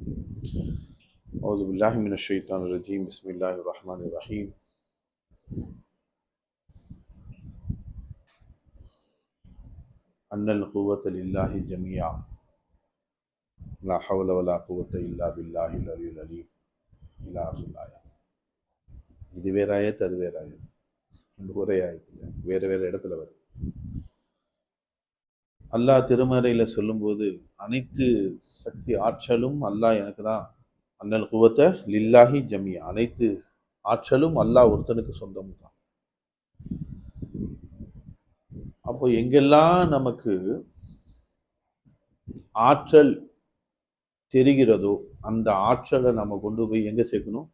أعوذ بالله من الشيطان الرجيم بسم الله الرحمن الرحيم أن القوة لله جميعا لا حول ولا قوة إلا بالله العلي العليم إلى آخر الآية. இது வேற ஆயத்து, அது வேற ஆயத்து, ஒரே ஆயத்துல வேற வேற இடத்துல வருது. அல்லாஹ் திருமறையில சொல்லும்போது அனைத்து சக்தி ஆற்றலும் அல்லாஹ் எனக்கு தான். அன்னல் குவத்த லில்லாஹி ஜமியா, அனைத்து ஆற்றலும் அல்லாஹ் ஒருத்தனுக்கு சொந்தம் தான். அப்போ எங்கெல்லாம் நமக்கு ஆற்றல் தெரிகிறதோ அந்த ஆற்றலை நம்ம கொண்டு போய் எங்க சேர்க்கணும்?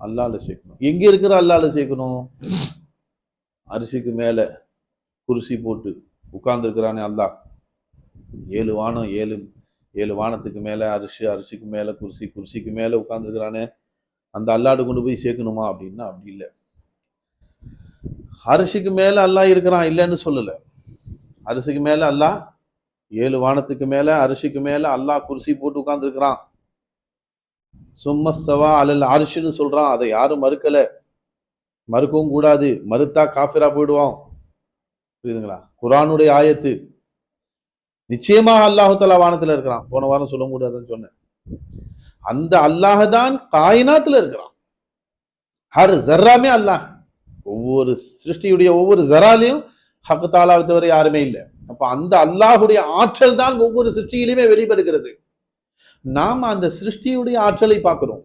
அல்லாஹ்ல சேர்க்கணும். எங்க இருக்கிற அல்லாஹ்ல சேர்க்கணும்? அரிசிக்கு மேல குர்சி போட்டு உட்கார்ந்துருக்கிறானே அல்லாஹ், 7 வானம், ஏழு வானத்துக்கு மேல அரிசி, அரிசிக்கு மேல குர்சி, குர்சிக்கு மேல உட்கார்ந்துருக்கிறானே அந்த அல்லாஹ்ட கொண்டு போய் சேர்க்கணுமா அப்படின்னா அப்படி இல்லை. அரிசிக்கு மேல அல்லாஹ் இருக்கிறான், இல்லைன்னு சொல்லல. அரிசிக்கு மேல அல்லாஹ், 7 வானத்துக்கு மேல அரிசிக்கு மேல அல்லாஹ் குர்சி போட்டு உட்கார்ந்துருக்கிறான். சும்மஸ்தவா அலல் அரிசின்னு சொல்றான். அதை யாரும் மறுக்கல, மறுக்கவும் கூடாது. மறுத்தா காஃபிரா போயிடுவான். புரியுதுங்களா? குர்ஆனுடைய ஆயத்து. நிச்சயமாக அல்லாஹு தஆலா வானத்துல இருக்கிறான். போன வாரம் சொல்ல முடியாதுன்னு சொன்னேன். அந்த அல்லாஹ் தான் காயினாத்துல இருக்கிறான். ஹர் ஜர்ராமே அல்லாஹ். ஒவ்வொரு சிருஷ்டியுடைய ஒவ்வொரு ஜராலையும் ஹக் தாலாவை தவிர யாருமே இல்லை. அப்ப அந்த அல்லாஹுடைய ஆற்றல் தான் ஒவ்வொரு சிருஷ்டியிலுமே வெளிப்படுகிறது. நாம் அந்த சிருஷ்டியுடைய ஆற்றலை பார்க்கிறோம்.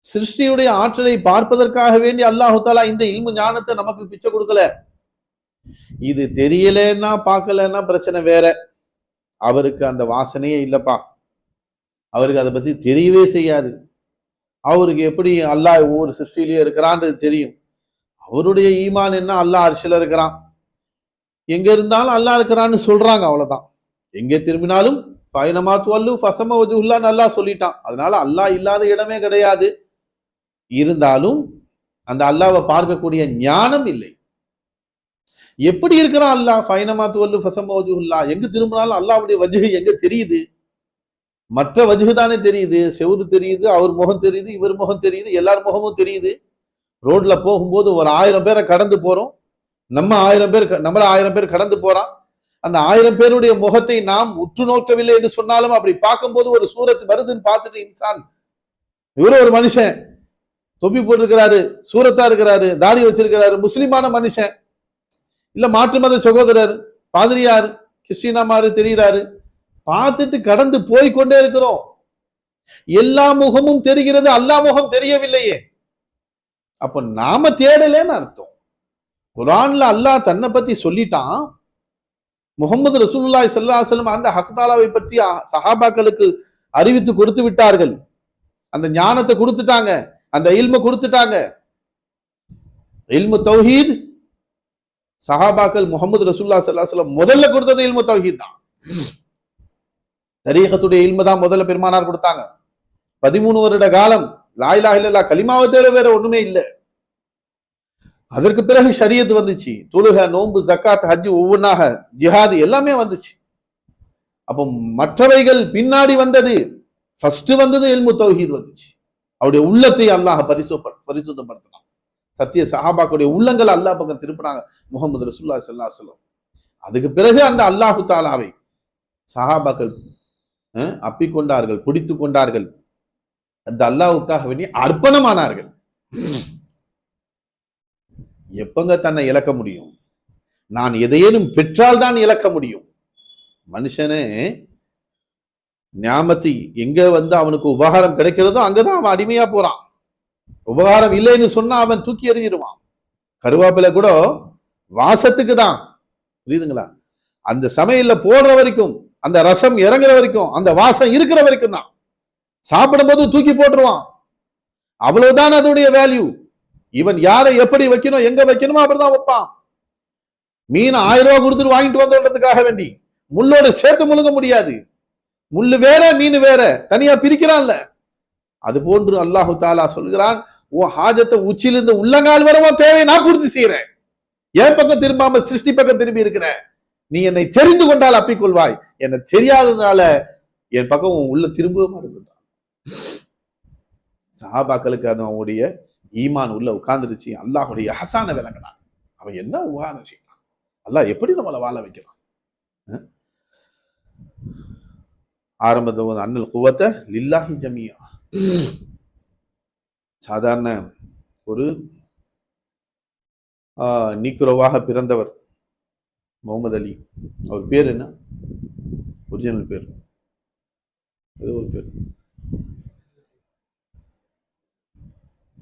சிருஷ்டியுடைய ஆற்றலை பார்ப்பதற்காக வேண்டி அல்லாஹு தாலா இந்த இல்மு ஞானத்தை நமக்கு பிச்சை கொடுக்கல. இது தெரியலன்னா பார்க்கலன்னா பிரச்சனை வேற. அவருக்கு அந்த வாசனையே இல்லப்பா, அவருக்கு அதை பத்தி தெரியவே செய்யாது. அவருக்கு எப்படி அல்லாஹ் ஒவ்வொரு சிருஷ்டியிலேயே இருக்கிறான்றது தெரியும். அவருடைய ஈமான் என்ன, அல்லாஹ் அர்ஷில இருக்கிறான், எங்க இருந்தாலும் அல்லாஹ் இருக்கிறான்னு சொல்றாங்க, அவ்வளவுதான். எங்கே திரும்பினாலும் ஃபைனமாத் வல்லு ஃபஸம வஜ்ஹுல்லாஹ் அல்லாஹ் சொல்லிட்டான். அதனால அல்லாஹ் இல்லாத இடமே கிடையாது. இருந்தாலும் அந்த அல்லாஹ்வை பார்க்கக்கூடிய ஞானம் இல்லை. எப்படி இருக்கிறான் அல்லாஹ்? ஃபைனமாத் வல்லு ஃபஸம வஜ்ஹுல்லாஹ், எங்க திரும்பினாலும் அல்லாஹ்வுடைய வஜ்ஹு எங்க தெரியுது? மற்ற வஜ்ஹு தானே தெரியுது. செவுரு தெரியுது, அவர் முகம் தெரியுது, இவர் முகம் தெரியுது, எல்லார் முகமும் தெரியுது. ரோட்ல போகும்போது ஒரு 1000 பேரை கடந்து போறோம். நம்மள 1000 பேர் கடந்து போறான். அந்த 1000 பேருடைய முகத்தை நாம் உற்று நோக்கவில்லை என்று சொன்னாலும் அப்படி பார்க்கும்போது ஒரு சூரத் வருதுன்னு பார்த்துட்டு இன்சான், இவரு ஒரு மனுஷன், தொப்பி போட்டிருக்கிறாரு, சூரத்தா இருக்கிறாரு, தாடி வச்சிருக்கிறாரு, முஸ்லிமான மனுஷன், இல்ல மாற்று மத சகோதரர், பாதிரியார், கிறிஸ்டினா மாதிரி தெரிகிறாரு, பார்த்துட்டு கடந்து போய்கொண்டே இருக்கிறோம். எல்லா முகமும் தெரிகிறது, அல்லாஹ் முகம் தெரியவில்லையே. அப்ப நாம தேடலன்னு அர்த்தம். குர்ஆன்ல அல்லாஹ் தன்னை பத்தி சொல்லிட்டான். முஹம்மது ரசூலுல்லாஹி ஸல்லல்லாஹு அலைஹி வஸல்லம் அந்த ஹக் தாலாவை பற்றி சஹாபாக்களுக்கு அறிவித்து கொடுத்து விட்டார்கள். அந்த ஞானத்தை கொடுத்துட்டாங்க, அந்த இல்ம கொடுத்துட்டாங்க. இல்மு தௌஹீத் சஹாபாக்கள் முஹம்மது ரசூலுல்லாஹி ஸல்லல்லாஹு அலைஹி வஸல்லம் முதல்ல கொடுத்தது இல்மு தௌஹீத் தான். தரீகத்துடைய இல்ம தான் முதல்ல பெருமானார் கொடுத்தாங்க. 13 வருட காலம் லா இலாஹ இல்லல்லாஹ் கலிமாவை தவிர வேற ஒண்ணுமே இல்லை. அதற்கு பிறகு ஷரியத் வந்துச்சு. தொழுக, நோன்பு, ஜக்காத், ஹஜ், ஒவ்வொன்றாக ஜிஹாது எல்லாமே வந்துச்சு. அப்போ மற்றவைகள் பின்னாடி வந்தது. ஃபர்ஸ்ட் வந்தது இல்மு தௌஹீத் வந்துச்சு. அவருடைய உள்ளத்தை அல்லாஹ் பரிசுத்தப்படுத்தினான். சத்திய சஹாபாக்களுடைய உள்ளங்கள் அல்லாஹ் பக்கம் திருப்பினாங்க முஹம்மது ரசூலுல்லாஹி ஸல்லல்லாஹு அலைஹி வஸல்லம். அதுக்கு பிறகு அந்த அல்லாஹு தாலாவை சஹாபாக்கள் அப்பிக்கொண்டார்கள், பிடித்து கொண்டார்கள். அந்த அல்லாஹ்வுக்காக வேண்டி அர்ப்பணமானார்கள். எப்பங்க தன்னை இழக்க முடியும்? நான் எதையேனும் பெற்றால் தான் இழக்க முடியும். மனுஷனே ஞாமத்தை எங்க அவனுக்கு உபகாரம் கிடைக்கிறதோ அங்கதான் அவன் அடிமையா போறான். உபகாரம் இல்லைன்னு சொன்னா அவன் தூக்கி எறிஞ்சிருவான். கருவேப்பிலை கூட வாசத்துக்கு தான், புரியுதுங்களா? அந்த சமையல்ல போடுற வரைக்கும், அந்த ரசம் இறங்குற வரைக்கும், அந்த வாசம் இருக்கிற வரைக்கும் தான். சாப்பிடும் போது தூக்கி போட்டுருவான். அவ்வளவுதான் அதோடைய வேல்யூ. இவன் யாரை எப்படி வைக்கணும், எங்க வைக்கணுமோ அப்படிதான் வைப்பான். மீன் 1000 ரூபாய் கொடுத்துட்டு வாங்கிட்டு வந்ததுக்காக வேண்டி முள்ளோட சேர்த்து முழுங்க முடியாது. முள்ளு வேற, மீன் வேற, தனியா பிரிக்கிறான்ல. அது போன்று அல்லாஹு தாலா சொல்கிறான், ஓ ஹாஜத்தை உச்சிலிருந்து உள்ளங்கால் வரவோ தேவை நான் பூர்த்தி செய்யறேன். என் பக்கம் திரும்பாம சிருஷ்டி பக்கம் திரும்பி இருக்கிற நீ என்னை தெரிந்து கொண்டால் அப்பிக்கொள்வாய். என்னை தெரியாததுனால என் பக்கம் உள்ள திரும்பவே மாட்டேங்குது. சஹாபாக்களுக்கு அது அவனுடைய ஈமான் உள்ள உட்கார்ந்துருச்சு. அல்லாஹுடைய ஹசான விளங்கினான். அவன் என்ன உபகாரம் செய்யலாம், அல்லாஹ் எப்படி நம்மளை வாழ வைக்கலாம். ஆரம்பத்தில் அண்ணல் குவத்த லில்லாஹி ஜமியா. சாதாரண ஒரு நீக்ரோவாக பிறந்தவர் முகமது அலி. அவர் பேர் என்ன, ஒரிஜினல் பேர் ஏதோ ஒரு பேர்.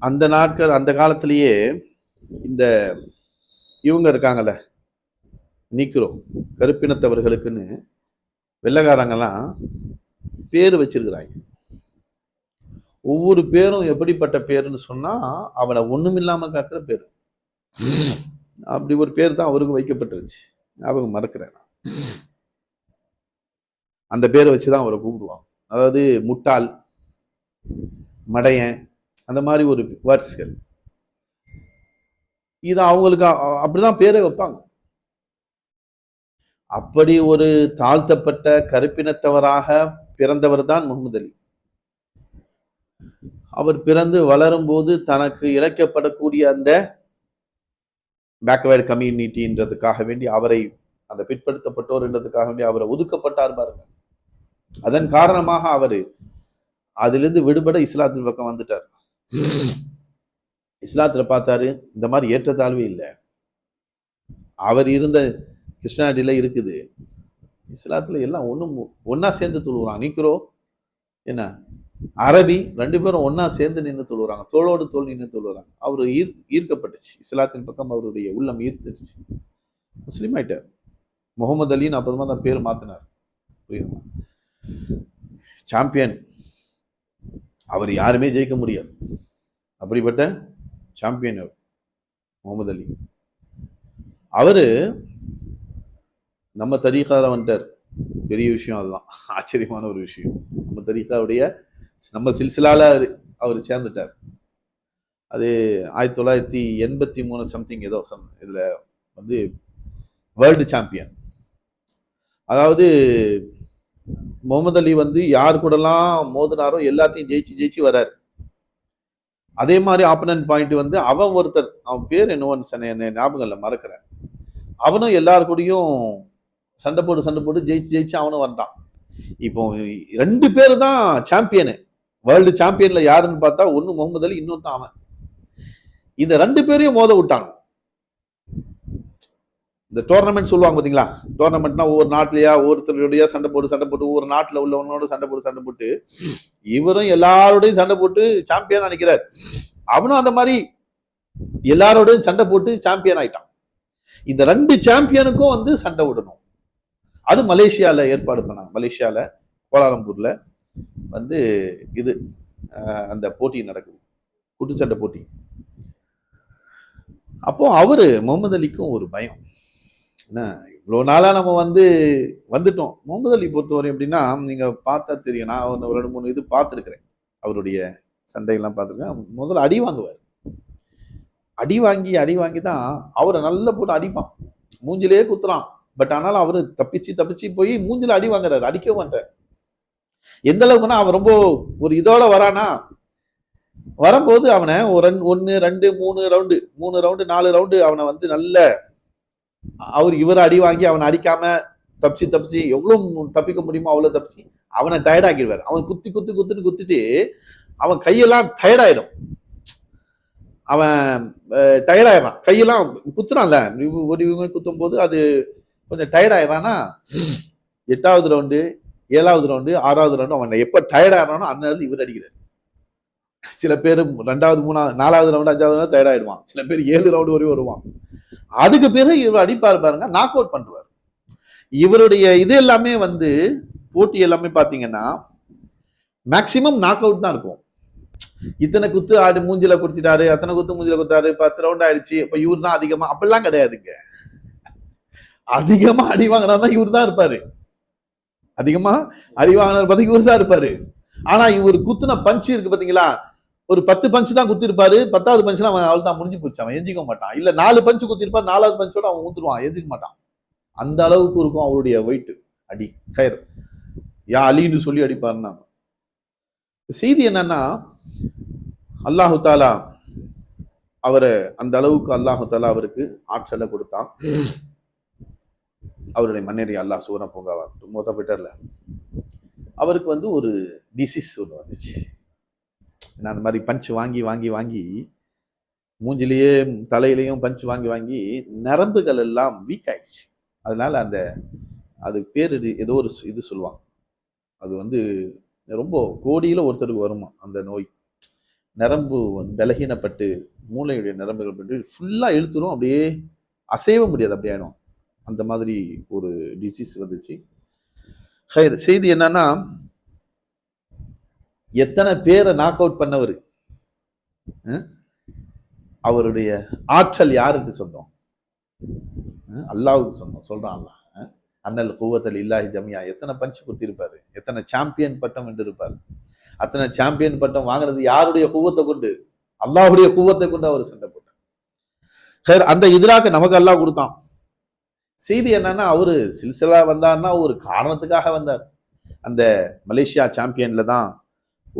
அந்த நாட்கள் அந்த காலத்திலேயே இந்த இவங்க இருக்காங்கல்ல நீக்ரோ கருப்பினத்தவர்களுக்குன்னு வெள்ளைக்காரங்கெல்லாம் பேர் வச்சிருக்கிறாங்க. ஒவ்வொரு பேரும் எப்படிப்பட்ட பேருன்னு சொன்னா அவனை ஒண்ணுமில்லாம காட்டுற பேரு. அப்படி ஒரு பேர் தான் அவருக்கு வைக்கப்பட்டுருச்சு. ஞாபகம் மறக்கிறேன். அந்த பேரை வச்சுதான் அவரை கூப்பிடுவாங்க. அதாவது முட்டாள், மடையன், அந்த மாதிரி ஒரு வேர்ட்ஸ்கள். இது அவங்களுக்கு அப்படிதான் பேரை வைப்பாங்க. அப்படி ஒரு தாழ்த்தப்பட்ட கருப்பினத்தவராக பிறந்தவர் தான் முகமது அலி. அவர் பிறந்து வளரும் போது தனக்கு இழைக்கப்படக்கூடிய அந்த பேக்வேர்டு கம்யூனிட்டின்றதுக்காக வேண்டி அவரை, அந்த பிற்படுத்தப்பட்டோர் என்றதுக்காக வேண்டி அவரை ஒதுக்கப்பட்டார் பாருங்க. அதன் காரணமாக அவரு அதிலிருந்து விடுபட இஸ்லாத்தின் பக்கம் வந்துட்டார். இஸ்லாத்துல பார்த்தாரு இந்த மாதிரி ஏற்றத்தாழ்வே இல்லை. அவர் இருந்த கிருஷ்ணாடியில இருக்குது, இஸ்லாத்துல எல்லாம் ஒன்னா சேர்ந்து தொழுகிறாங்க. நீக்கிறோ என்ன அரபி ரெண்டு பேரும் ஒன்னா சேர்ந்து நின்று தொழுகிறாங்க, தோளோடு தோல் நின்று தொழுகிறாங்க. அவரு ஈர்க்கப்பட்டுச்சு இஸ்லாத்தின் பக்கம், அவருடைய உள்ளம் ஈர்த்துடுச்சு, முஸ்லீம் ஆயிட்டார். முகமது அலின்னு அப்போதுமா தான் பேர் மாத்தினார். புரியுதுங்களா? சாம்பியன், அவர் யாருமே ஜெயிக்க முடியாது, அப்படிப்பட்ட சாம்பியன் அவர் முகமது அலி. அவரு நம்ம தரீக்கால வந்துட்டார். பெரிய விஷயம், அதுதான் ஆச்சரியமான ஒரு விஷயம். நம்ம தரீக்காவுடைய நம்ம சில்சிலால அவர் சேர்ந்துட்டார். அது 1983 சம்திங் ஏதோ இதுல வந்து வேர்ல்டு சாம்பியன். அதாவது முகமது அலி வந்து யார் கூடலாம் மோதினாரோ எல்லாத்தையும் ஜெயிச்சு ஜெயிச்சு வர்றாரு. அதே மாதிரி ஆப்பனன்ட் பாயிண்ட் வந்து அவன் ஒருத்தர், அவன் பேர் என்னவன்னு ஞாபகம் இல்லை, மறக்கிறேன். அவனும் எல்லாரு கூடயும் சண்டை போட்டு ஜெயிச்சு அவனும் வந்தான். இப்போ 2 பேரு தான் சாம்பியனு. வேர்ல்டு சாம்பியன்ல யாருன்னு பார்த்தா ஒன்னு முகமது அலி, இன்னொருத்தான் அவன். இந்த 2 பேரையும் மோத விட்டாங்க. இந்த டோர்னமெண்ட் சொல்லுவாங்க பாத்தீங்களா, டோர்னமெண்ட்னா ஒவ்வொரு நாட்டிலேயா ஒருத்தருடைய சண்டை போட்டு ஒவ்வொரு நாட்டுல உள்ளவனோட சண்டை போட்டு இவரும் எல்லாரோடையும் சண்டை போட்டு சாம்பியன் நினைக்கிறார். அவனும் அந்த மாதிரி எல்லாரோடையும் சண்டை போட்டு சாம்பியன் ஆயிட்டான். இந்த 2 சாம்பியனுக்கும் வந்து சண்டை விடணும். அது மலேசியால ஏற்பாடு பண்ணாங்க. மலேசியால கோலாலம்பூர்ல வந்து இது அந்த போட்டி நடக்குது, குட்டுச்சண்டை போட்டி. அப்போ அவரு முகமது அலிக்கும் ஒரு பயம், என்ன இவ்வளவு நாளா நம்ம வந்துட்டோம். முகமது அலி பொறுத்தவரை எப்படின்னா, நீங்க பார்த்தா தெரியும், நான் 2-3 இது பார்த்துருக்கிறேன், அவருடைய சண்டையெல்லாம் பார்த்துருக்கேன். முதல்ல அடி வாங்குவார். அடி வாங்கி தான் அவரை நல்லா போட்டு அடிப்பான், மூஞ்சிலே குத்துறான். பட் ஆனாலும் அவரு தப்பிச்சு போய் மூஞ்சில அடி வாங்குறாரு, அடிக்க மாட்டார். எந்த அளவுக்குன்னா அவன் ரொம்ப ஒரு இதோட வரானா, வரும்போது அவனை 1, 2, 3 ரவுண்டு 4 ரவுண்டு அவனை வந்து நல்ல இவரை அடி வாங்கி அவனை அடிக்காம தப்பிச்சு எவ்வளவு தப்பிக்க முடியுமோ அவ்வளவு தப்பிச்சு அவனை டயர்ட் ஆக்கிடுவார். அவன் குத்திட்டு அவன் கையெல்லாம் டயர்டாயிடும். அவன் டயர்டாயிடுறான், கையெல்லாம் குத்துறான்ல, இவங்க குத்தும் போது அது கொஞ்சம் டயர்டாயிடுறான்னா 8வது ரவுண்டு 7வது ரவுண்டு 6வது ரவுண்டு அவன் எப்ப டயர்டாயிடுறானோ அந்த நேரத்தில் இவர் அடிக்கிறார். சில பேர் 2வது 3வது 4வது ரவுண்டு 5வது ரவுண்டு டயர்ட் ஆயிடுவான். சில பேர் 7 ரவுண்டு வரையும் வருவான். அதுக்கு பிறகு இவர் அடிப்பாரு பாருங்க, நாக் அவுட் பண்ணுவார். இவருடைய இது எல்லாமே வந்து போட்டி எல்லாமே பாத்தீங்கன்னா மேக்சிமம் நாக் அவுட் தான் இருக்கும். இத்தனை குத்து ஆடி மூஞ்சில குடிச்சிட்டாரு, அத்தனை குத்து மூஞ்சில குத்தாரு, 10 ரவுண்ட் ஆயிடுச்சு, இப்ப இவர் தான் அதிகமா, அப்படிலாம் கிடையாதுங்க. அதிகமா அடி வாங்கினாதான் இவர் தான் இருப்பாரு. அதிகமா அடி வாங்கினார் பார்த்தா இவர் தான் இருப்பாரு. ஆனா இவர் குத்துன பஞ்சு இருக்கு பாத்தீங்களா, ஒரு 10 பஞ்சு தான் குத்திருப்பாரு, 10வது பஞ்சுல அவன் அவள் தான் முடிஞ்சு போச்சு, அவன் எஞ்சிக்க மாட்டான். இல்ல 4 பஞ்சு குத்திருப்பாரு, 4வது பஞ்சோட அவன் ஊத்துருவான், எஞ்சிக்க மாட்டான். அந்த அளவுக்கு இருக்கும் அவருடைய வெயிட் அடி கயிறு. யா அலின்னு சொல்லி அடிப்பாருன்னா. செய்தி என்னன்னா, அல்லாஹு தாலா அவரை அந்த அளவுக்கு அல்லாஹு தாலா அவருக்கு ஆற்றலை கொடுத்தான். அவருடைய மன்னரை அல்லாஹ் சூர பூங்காவா மொத்த போயிட்டார்ல, அவருக்கு வந்து ஒரு டிசீஸ் ஒன்று வந்துச்சு. அந்த மாதிரி பஞ்ச் வாங்கி வாங்கி வாங்கி மூஞ்சிலேயே தலையிலையும் பஞ்ச் வாங்கி வாங்கி நரம்புகள் எல்லாம் வீக் ஆயிடுச்சு. அதனால அந்த அது பேர் ஏதோ ஒரு இது சொல்லுவாங்க, அது வந்து ரொம்ப கோடியில ஒருத்தருக்கு வருமா அந்த நோய். நரம்பு பலகீனப்பட்டு மூளையுடைய நரம்புகள் பட்டு ஃபுல்லா இழுத்துரும், அப்படியே அசைவ முடியாது, அப்படி ஆயிடும். அந்த மாதிரி ஒரு டிசீஸ் வந்துச்சு. செய்தி என்னன்னா, எத்தனை பேரை நாக் அவுட் பண்ணவர், அவருடைய ஆற்றல் யாருக்கு சொந்தம்? அல்லாவுக்கு சொந்தம். சொல்றான் அண்ணல் கூவத்தல் இல்லாஹி ஜமியா. எத்தனை பஞ்ச் கொடுத்திருப்பாரு, எத்தனை சாம்பியன் பட்டம் வென்று இருப்பாரு. அத்தனை சாம்பியன் பட்டம் வாங்கினது யாருடைய கூவத்தை கொண்டு? அல்லாஹுடைய கூவத்தை கொண்டு அவர் சண்டை போட்டார். அந்த எதிராக நமக்கு அல்லாஹ் கொடுத்தான். செய்தி என்னன்னா, அவரு சில்சிலா வந்தார்னா ஒரு காரணத்துக்காக வந்தார். அந்த மலேசியா சாம்பியன்ல தான்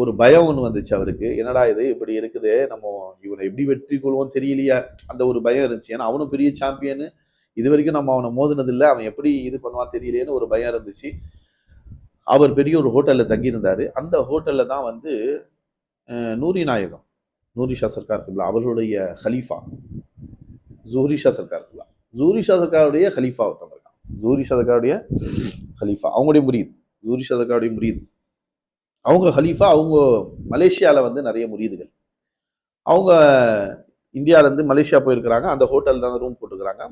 ஒரு பயம் ஒன்று வந்துச்சு அவருக்கு. என்னடா இது இப்படி இருக்குது, நம்ம இவனை எப்படி வெற்றி கொள்வோம் தெரியலையா, அந்த ஒரு பயம் இருந்துச்சு. ஏன்னா அவனும் பெரிய சாம்பியனு, இது வரைக்கும் நம்ம அவனை மோதினது இல்லை, அவன் எப்படி இது பண்ணுவான் தெரியலையேன்னு ஒரு பயம் இருந்துச்சு. அவர் பெரிய ஒரு ஹோட்டல்ல தங்கியிருந்தாரு. அந்த ஹோட்டல்ல தான் வந்து நூரி நாயகம், நூரி ஷா சர்க்கார் கிப்லா அவர்களுடைய ஹலீஃபா ஜூஹரி ஷா சர்க்கார் கிப்லா, ஜூஹரி ஷா சர்க்காருடைய ஹலீஃபா ஒருத்தவங்க இருக்காங்க. ஜூஹரி ஷா சர்க்காருடைய ஹலீஃபா, அவங்களுடைய முரீத், ஜூஹரி ஷா சர்க்காருடைய முரீத். அவங்க ஹலீஃபா. அவங்க மலேசியாவில் வந்து நிறைய முரீதுகள். அவங்க இந்தியாவிலேருந்து மலேசியா போயிருக்கிறாங்க. அந்த ஹோட்டல் தான் ரூம் போட்டுக்கிறாங்க.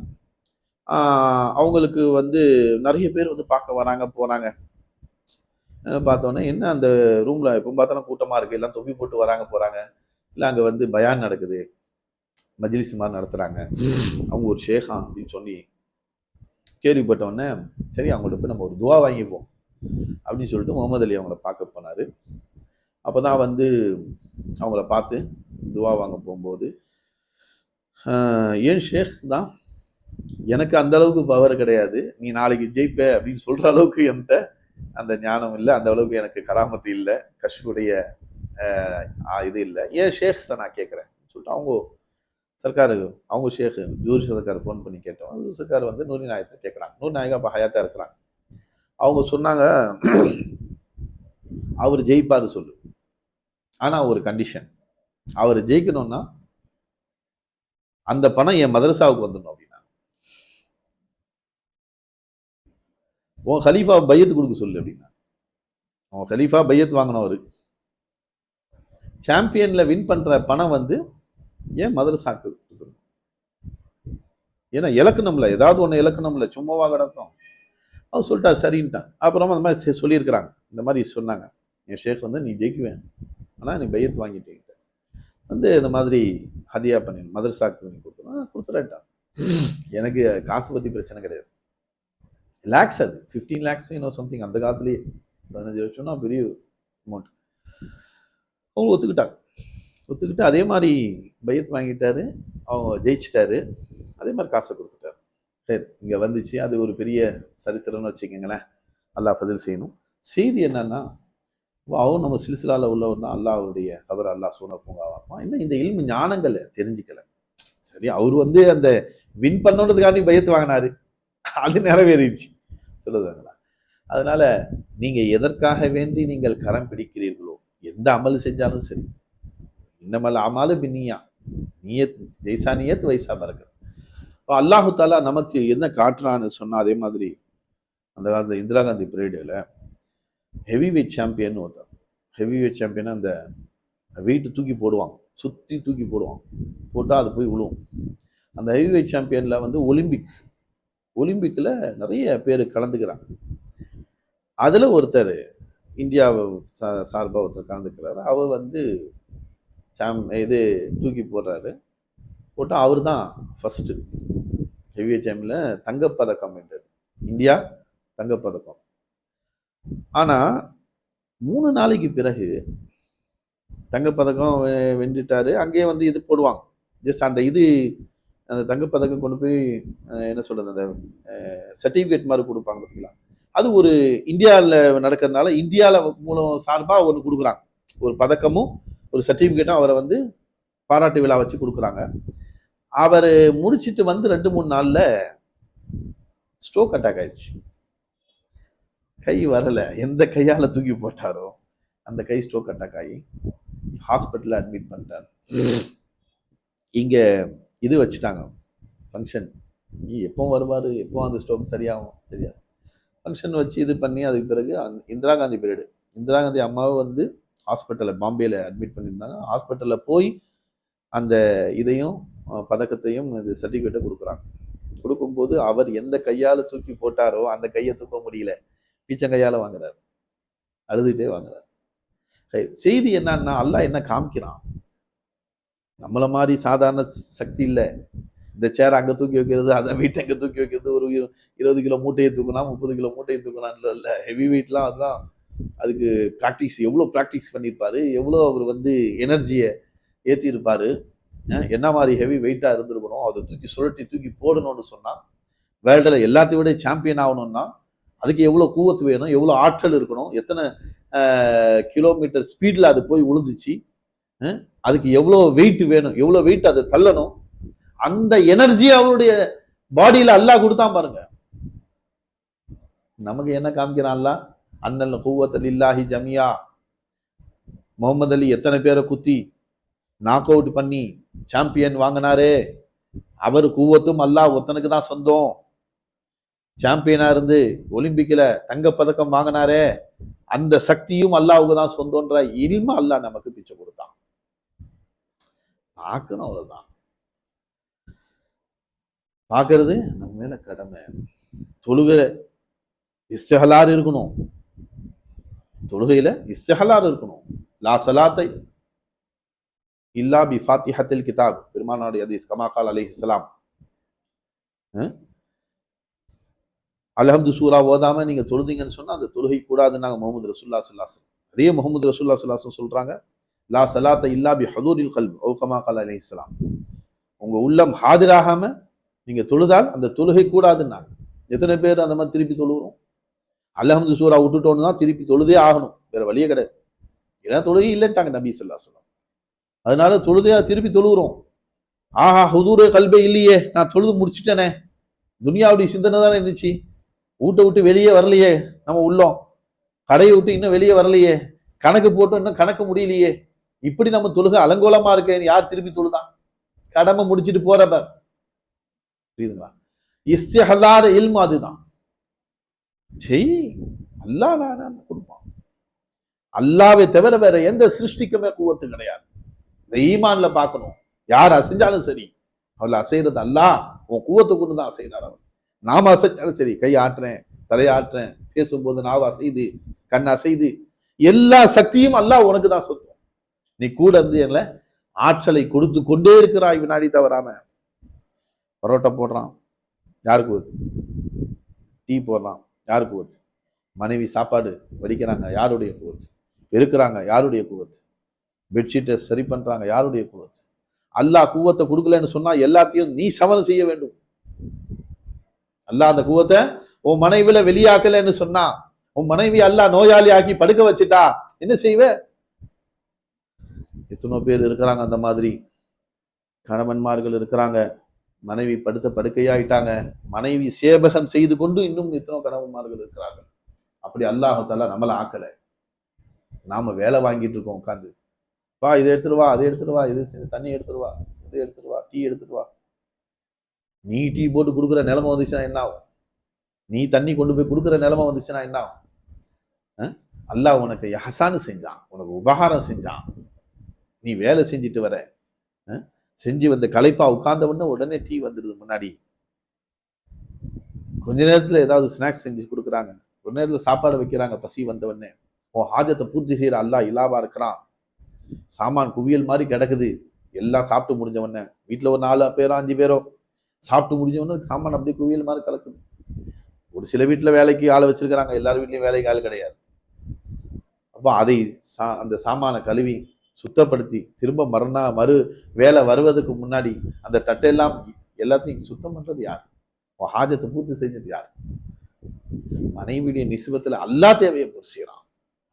அவங்களுக்கு வந்து நிறைய பேர் வந்து பார்க்க வராங்க போகிறாங்க. பார்த்தோன்னே என்ன அந்த ரூமில் எப்போ பார்த்தாலும் கூட்டமாக இருக்குது, எல்லாம் தொப்பி போட்டு வராங்க போகிறாங்க. இல்லை அங்கே வந்து பயான் நடக்குது, மஜ்லிஸ் மாதிரி நடத்துகிறாங்க, அவங்க ஒரு ஷேഖா அப்படின்னு சொல்லி கேள்விப்பட்டோடனே, சரி அவங்கள்ட்ட போய் நம்ம ஒரு துவா வாங்கிப்போம் அப்படின்னு சொல்லிட்டு முகமது அலி அவங்கள பார்க்க போனார். அப்போ தான் வந்து அவங்கள பார்த்து துவா வாங்க போகும்போது, ஏன் ஷேக் தான், எனக்கு அந்த அளவுக்கு பவர் கிடையாது, நீ நாளைக்கு ஜெயிப்ப அப்படின்னு சொல்ற அளவுக்கு என்கிட்ட அந்த ஞானம் இல்லை, அந்த அளவுக்கு எனக்கு கராமத்து இல்லை, கஷ்ஃபுடைய இது இல்லை, ஏன் ஷேக்கிட்ட நான் கேட்குறேன் சொல்லிட்டு அவங்க சர்க்காரு, அவங்க ஷேக் ஜூஹரி சர்க்கார் ஃபோன் பண்ணி கேட்டோம். ஜூஹரி சர்க்கார் வந்து நூரி நாயகத்தை கேட்குறாங்க. நூரி நாயகம் அப்போ ஹயாத்தா இருக்கிறாங்க. அவங்க சொன்னாங்க, அவர் ஜெயிப்பாரு சொல்லு, ஆனா ஒரு கண்டிஷன், அவர் ஜெயிக்கணும்னா அந்த பணம் என் மதரசாவுக்கு வந்துடணும் அப்படின்னா, உன் ஹலீஃபா பையத்து கொடுக்க சொல்லு அப்படின்னா. உன் ஹலீஃபா பையத்து வாங்கணும், அவரு சாம்பியன்ல வின் பண்ற பணம் வந்து ஏன் மதரசாக்கு கொடுத்துடணும். ஏன்னா இலக்கணம்ல ஏதாவது ஒன்று இலக்கணம்ல சும்மாவா கிடக்கும். அவர் சொல்லிட்டா சரின்ட்டான். அப்புறமா அந்த மாதிரி சொல்லியிருக்கிறாங்க, இந்த மாதிரி சொன்னாங்க, என் ஷேக் வந்து நீ ஜெயிக்குவேன், ஆனால் நீ பையத்து வாங்கிட்டீங்க வந்து இந்த மாதிரி ஹதியா பண்ணி மதரசாக்கு நீ கொடுத்துட்டான். எனக்கு காசு பற்றி பிரச்சனை கிடையாது. லேக்ஸ், அது 15 lakhs இன்னும் சம்திங். அந்த காலத்துலேயே 15 வருஷம்னா பெரிய அமௌண்ட். அவங்க ஒத்துக்கிட்டு அதே மாதிரி பையத் வாங்கிட்டாரு, அவங்க ஜெயிச்சிட்டாரு, அதே மாதிரி காசை கொடுத்துட்டாரு. சரி, இங்கே வந்துச்சு, அது ஒரு பெரிய சரித்திரம்னு வச்சுக்கோங்களேன். அல்லாஹ் பதில் செய்யணும். செய்தி என்னன்னா, அவன் நம்ம சில்சிலாவில் உள்ளவர் தான், அல்லாஹ்வுடைய கபர் அல்லாஹ் சூன பூங்காவாமா. இன்னும் இந்த இல்மு ஞானங்களை தெரிஞ்சுக்கல. சரி, அவர் வந்து அந்த வின் பண்ணணுன்றதுக்காண்டி பையத்து வாங்கினாரு, அது நிறைவேறிச்சு சொல்லுதாங்களா. அதனால நீங்க எதற்காக வேண்டி நீங்கள் கரம் பிடிக்கிறீர்களோ, எந்த அமல் செஞ்சாலும் சரி, இன்னமல் அமாலு பின்னியா, நியத் ஜெய்சா நியத் வைசா பரக்கத். அல்லாஹு தாலா நமக்கு என்ன காட்டுறான்னு சொன்னா, அதே மாதிரி அந்த காலத்தில் இந்திரா காந்தி பீரியடில் ஹெவி வெயிட் சாம்பியன் ஒருத்தர், ஹெவி வெயிட் சாம்பியன் அந்த வெயிட்டு தூக்கி போடுவாங்க, சுற்றி தூக்கி போடுவாங்க, போட்டால் அது போய் விழுவும். அந்த ஹெவி வெயிட் சாம்பியனில் வந்து ஒலிம்பிக்கில் நிறைய பேர் கலந்துக்கிறாங்க. அதில் ஒருத்தர் இந்தியாவை சார்பாக ஒருத்தர் கலந்துக்கிறாரு. அவர் வந்து இது தூக்கி போடுறாரு, போட்டால் அவர் தான் ஃபஸ்ட்டு ஹெவி வெயிட் சாம்பியனில் தங்கப்பதக்கம் வென்றது, இந்தியா தங்கப்பதக்கம். ஆனால் 3 நாளைக்கு பிறகு தங்கப்பதக்கம் வென்றுட்டாரு. அங்கேயே வந்து இது போடுவாங்க, ஜஸ்ட் அந்த இது அந்த தங்கப்பதக்கம் கொண்டு போய் என்ன சொல்கிறது, அந்த சர்டிஃபிகேட் மாதிரி கொடுப்பாங்க பார்த்தீங்களா, அது ஒரு இந்தியாவில் நடக்கிறதுனால இந்தியாவில் மூலம் சார்பாக ஒன்று கொடுக்குறாங்க, ஒரு பதக்கமும் ஒரு சர்டிஃபிகேட்டும் அவரை வந்து பாராட்டு விழா வச்சு கொடுக்குறாங்க. அவர் முடிச்சிட்டு வந்து 2-3 நாள்ல ஸ்ட்ரோக் அட்டாக் ஆயிடுச்சு. கை வரல, எந்த கையால தூக்கி போட்டாரோ அந்த கை ஸ்ட்ரோக் அட்டாக் ஆகி ஹாஸ்பிட்டல்ல அட்மிட் பண்ணிட்டார். இங்க இது வச்சுட்டாங்க ஃபங்க்ஷன். எப்போ வருவார், எப்போ அந்த ஸ்ட்ரோக் சரியாகும் தெரியாது. ஃபங்க்ஷன் வச்சு இது பண்ணி அதுக்கு பிறகு இந்திரா காந்தி பீரியடு, இந்திரா காந்தி அம்மாவை வந்து ஹாஸ்பிட்டலில் பாம்பேயில் அட்மிட் பண்ணியிருந்தாங்க. ஹாஸ்பிட்டலில் போய் அந்த இதையும் பதக்கத்தையும் இது சர்டிஃபிகேட்டை கொடுக்குறாங்க. கொடுக்கும்போது அவர் எந்த கையால் தூக்கி போட்டாரோ அந்த கையை தூக்க முடியல, பீச்சங்கையால் வாங்குறாரு, அழுதுகிட்டே வாங்குறாரு. செய்தி என்னன்னா, அல்லாஹ் என்ன காமிக்கிறான், நம்மள மாதிரி சாதாரண சக்தி இல்லை. இந்த சேரை அங்கே தூக்கி வைக்கிறது, அதை வெயிட் அங்கே தூக்கி வைக்கிறது, ஒரு 20 கிலோ மூட்டையை தூக்கணும், 30 கிலோ மூட்டையை தூக்கணும் இல்லை. ஹெவி வெயிட்லாம் அதெல்லாம் அதுக்கு ப்ராக்டிஸ், எவ்வளோ ப்ராக்டிஸ் பண்ணியிருப்பாரு, எவ்வளோ அவர் வந்து எனர்ஜியை ஏற்றிருப்பாரு, என்ன மாதிரி ஹெவி வெயிட்டாக இருந்திருக்கணும். அதை தூக்கி சுழட்டி தூக்கி போடணும்னு சொன்னால், வேர்ல்டில் எல்லாத்தையும் விட சாம்பியன் ஆகணும்னா அதுக்கு எவ்வளோ கூவத்து வேணும், எவ்வளோ ஆற்றல் இருக்கணும், எத்தனை கிலோமீட்டர் ஸ்பீடில் அது போய் விழுந்துச்சு, அதுக்கு எவ்வளோ வெயிட் வேணும், எவ்வளோ வெயிட் அதை தள்ளணும், அந்த எனர்ஜி அவருடைய பாடியில அல்லாஹ் கொடுத்தான் பாருங்க. நமக்கு என்ன காமிக்கிறான் அல்லாஹ், அன்னல் குவத்தல் இல்லாஹி ஜமியா. முகமது அலி எத்தனை பேரை குத்தி நாக் அவுட் பண்ணி சாம்பியன் வாங்கினாரே, அவர் கூவத்தும் அல்லாஹ் ஒத்தனுக்கு தான் சொந்தம். சாம்பியனா இருந்து ஒலிம்பிக்ல தங்கப்பதக்கம் வாங்கினாரே, அந்த சக்தியும் அல்லாஹ்வுக்கு தான் சொந்தம்ன்ற இல்ம அல்லாஹ் நமக்கு பிச்சை கொடுத்தான். பார்க்கணும், அவ்வளவுதான். பார்க்கறது நம்ம மேல கடமை. தொழுகை இஸ்திஹலார் இருக்கணும், தொழுகையில இஸ்திஹலார் இருக்கணும். லா ஸலாத்தை இல்லா பி ஃபாத்திஹத்தில் கிதாப், பெருமானாருடைய ஹதீஸ், கமா கால் அலைஹிஸ்ஸலாம். அல்ஹம்து சூரா ஓதாம நீங்க தொழுதீங்கன்னு சொன்னா அந்த தொழுகை கூடாதுன்னாங்க முஹம்மது ரசூலுல்லாஹி ஸல்லல்லாஹு அலைஹி வஸல்லம். அதே முஹம்மது ரசூலுல்லாஹி ஸல்லல்லாஹு அலைஹி வஸல்லம் சொல்றாங்க, லா ஸலாத்த இல்லா பி ஹுதூரில் கல்ப், ஓ கமா கால் அலைஹிஸ்ஸலாம். உங்க உள்ளம் ஹாதிராகாம நீங்க தொழுதால் அந்த தொழுகை கூடாதுன்னாங்க. எத்தனை பேர் அந்த மாதிரி திருப்பி தொழுகிறோம்? அல்ஹம்து சூரா விட்டுட்டோன்னு தான் திருப்பி தொழுதே ஆகணும், வேற வழியே கிடையாது. ஏன்னா தொழுகை இல்லைன்ட்டாங்க நபி ஸல்லல்லாஹு அலைஹி வஸல்லம். அதனால தொழுதையா திருப்பி தொழுகிறோம். ஆஹா, ஹுதூரே கல்பே இல்லையே, நான் தொழுது முடிச்சுட்டேனே, துனியாவுடைய சிந்தனை தானே இருந்துச்சு, வீட்டை விட்டு வெளியே வரலையே, நம்ம உள்ளோம் கடையை விட்டு இன்னும் வெளியே வரலையே, கணக்கு போட்டு இன்னும் கணக்கு முடியலையே, இப்படி நம்ம தொழுகை அலங்கோலமா இருக்கேன்னு யார் திருப்பி தொழுதான்? கடமை முடிச்சுட்டு போறப்ப. புரியுதுங்களா? இஸ்திஹலார் இல்மு அதுதான். செய், அல்லாஹ் நான் கொடுப்பான். அல்லாவை தவிர வேற எந்த சிருஷ்டிக்குமே குவத்து கிடையாது. இந்த ஈமான்ல பார்க்கணும். யார் அசைஞ்சாலும் சரி, அவள் அசைறது அல்லாஹ் உன் குவத்தை கொண்டு தான் அசைகிறார். அவர் நாம அசைஞ்சாலும் சரி, கை ஆட்டுறேன், தலையாட்டுறேன், பேசும்போது நாவ அசைது, கண் அசைது, எல்லா சக்தியும் அல்லாஹ் உனக்கு தான் சொல்லுவோம். நீ கூட இருந்து என்ன ஆற்றலை கொடுத்து கொண்டே இருக்கிறாய் வினாடி தவறாம. பரோட்டா போடுறான், யாருக்கு ஊத்து? டீ போடுறான், யாருக்கு ஊத்து? மனைவி சாப்பாடு வடிக்கிறாங்க, யாருடைய குவத்து? பெருக்கிறாங்க, யாருடைய குவத்து? பெட்ஷீட்டை சரி பண்றாங்க, யாருடைய குவத்து? அல்லாஹ் குவத்தை கொடுக்கலன்னு சொன்னா எல்லாத்தையும் நீ சமரம் செய்ய வேண்டும். அல்லாஹ் அந்த குவத்தை உன் மனைவில வெளியாக்கலன்னு சொன்னா, உன் மனைவி அல்லாஹ் நோயாளி ஆக்கி படுக்க வச்சுட்டா என்ன செய்வ? எத்தனோ பேர் இருக்கிறாங்க அந்த மாதிரி கணவன்மார்கள் இருக்கிறாங்க, மனைவி படுத்த படுக்கையாயிட்டாங்க, மனைவி சேவகம் செய்து கொண்டு இன்னும் எத்தனோ கணவன்மார்கள் இருக்கிறார்கள். அப்படி அல்லாஹ் தஆலா நம்மள ஆக்கல. நாம வேலை வாங்கிட்டு இருக்கோம் உட்காந்து, வா இதை எடுத்துட்டு வா, அதை எடுத்துட்டு வா, இது தண்ணி எடுத்துட்டு வா, இது எடுத்துட்டு வா, டீ எடுத்துட்டு வா. நீ டீ போட்டு கொடுக்குற நிலைமை வந்துச்சுன்னா என்ன ஆகும்? நீ தண்ணி கொண்டு போய் கொடுக்குற நிலைமை வந்துச்சுன்னா என்ன ஆகும்? அல்லாஹ் உனக்கு யஹசானு செஞ்சான், உனக்கு உபகாரம் செஞ்சான். நீ வேலை செஞ்சுட்டு வர, செஞ்சு வந்து களைப்பா உட்கார்ந்த உடனே டீ வந்துடுது முன்னாடி. கொஞ்ச நேரத்துல ஏதாவது ஸ்நாக்ஸ் செஞ்சு கொடுக்குறாங்க, ஒரு நேரத்துல சாப்பாடு வைக்கிறாங்க, பசி வந்தவொடனே உன் ஹாஜத்தை பூர்த்தி செய்யற அல்லாஹ் இலாவா இருக்கிறான். சாமான் குவியல் மாதிரி கிடக்குது, எல்லாம் சாப்பிட்டு முடிஞ்ச உடனே வீட்டுல ஒரு 4 பேரோ 5 பேரோ சாப்பிட்டு முடிஞ்ச உடனே சாமான் அப்படியே குவியல் மாதிரி கிடக்குது. ஒரு சில வீட்டுல வேலைக்கு ஆள் வச்சிருக்கிறாங்க, எல்லாரும் வீட்லயும் வேலைக்கு ஆள் கிடையாது. அப்போ அதை அந்த சாமானை கழுவி சுத்தப்படுத்தி திரும்ப மறு வேலை வருவதற்கு முன்னாடி அந்த தட்டையெல்லாம் எல்லாத்தையும் சுத்தம் பண்றது யார்? ஹாஜத்தை பூர்த்தி செஞ்சது யார்? மனைவியுடைய நிசுபத்துல அல்லா தேவையை பூர்த்தி செய்யறான்.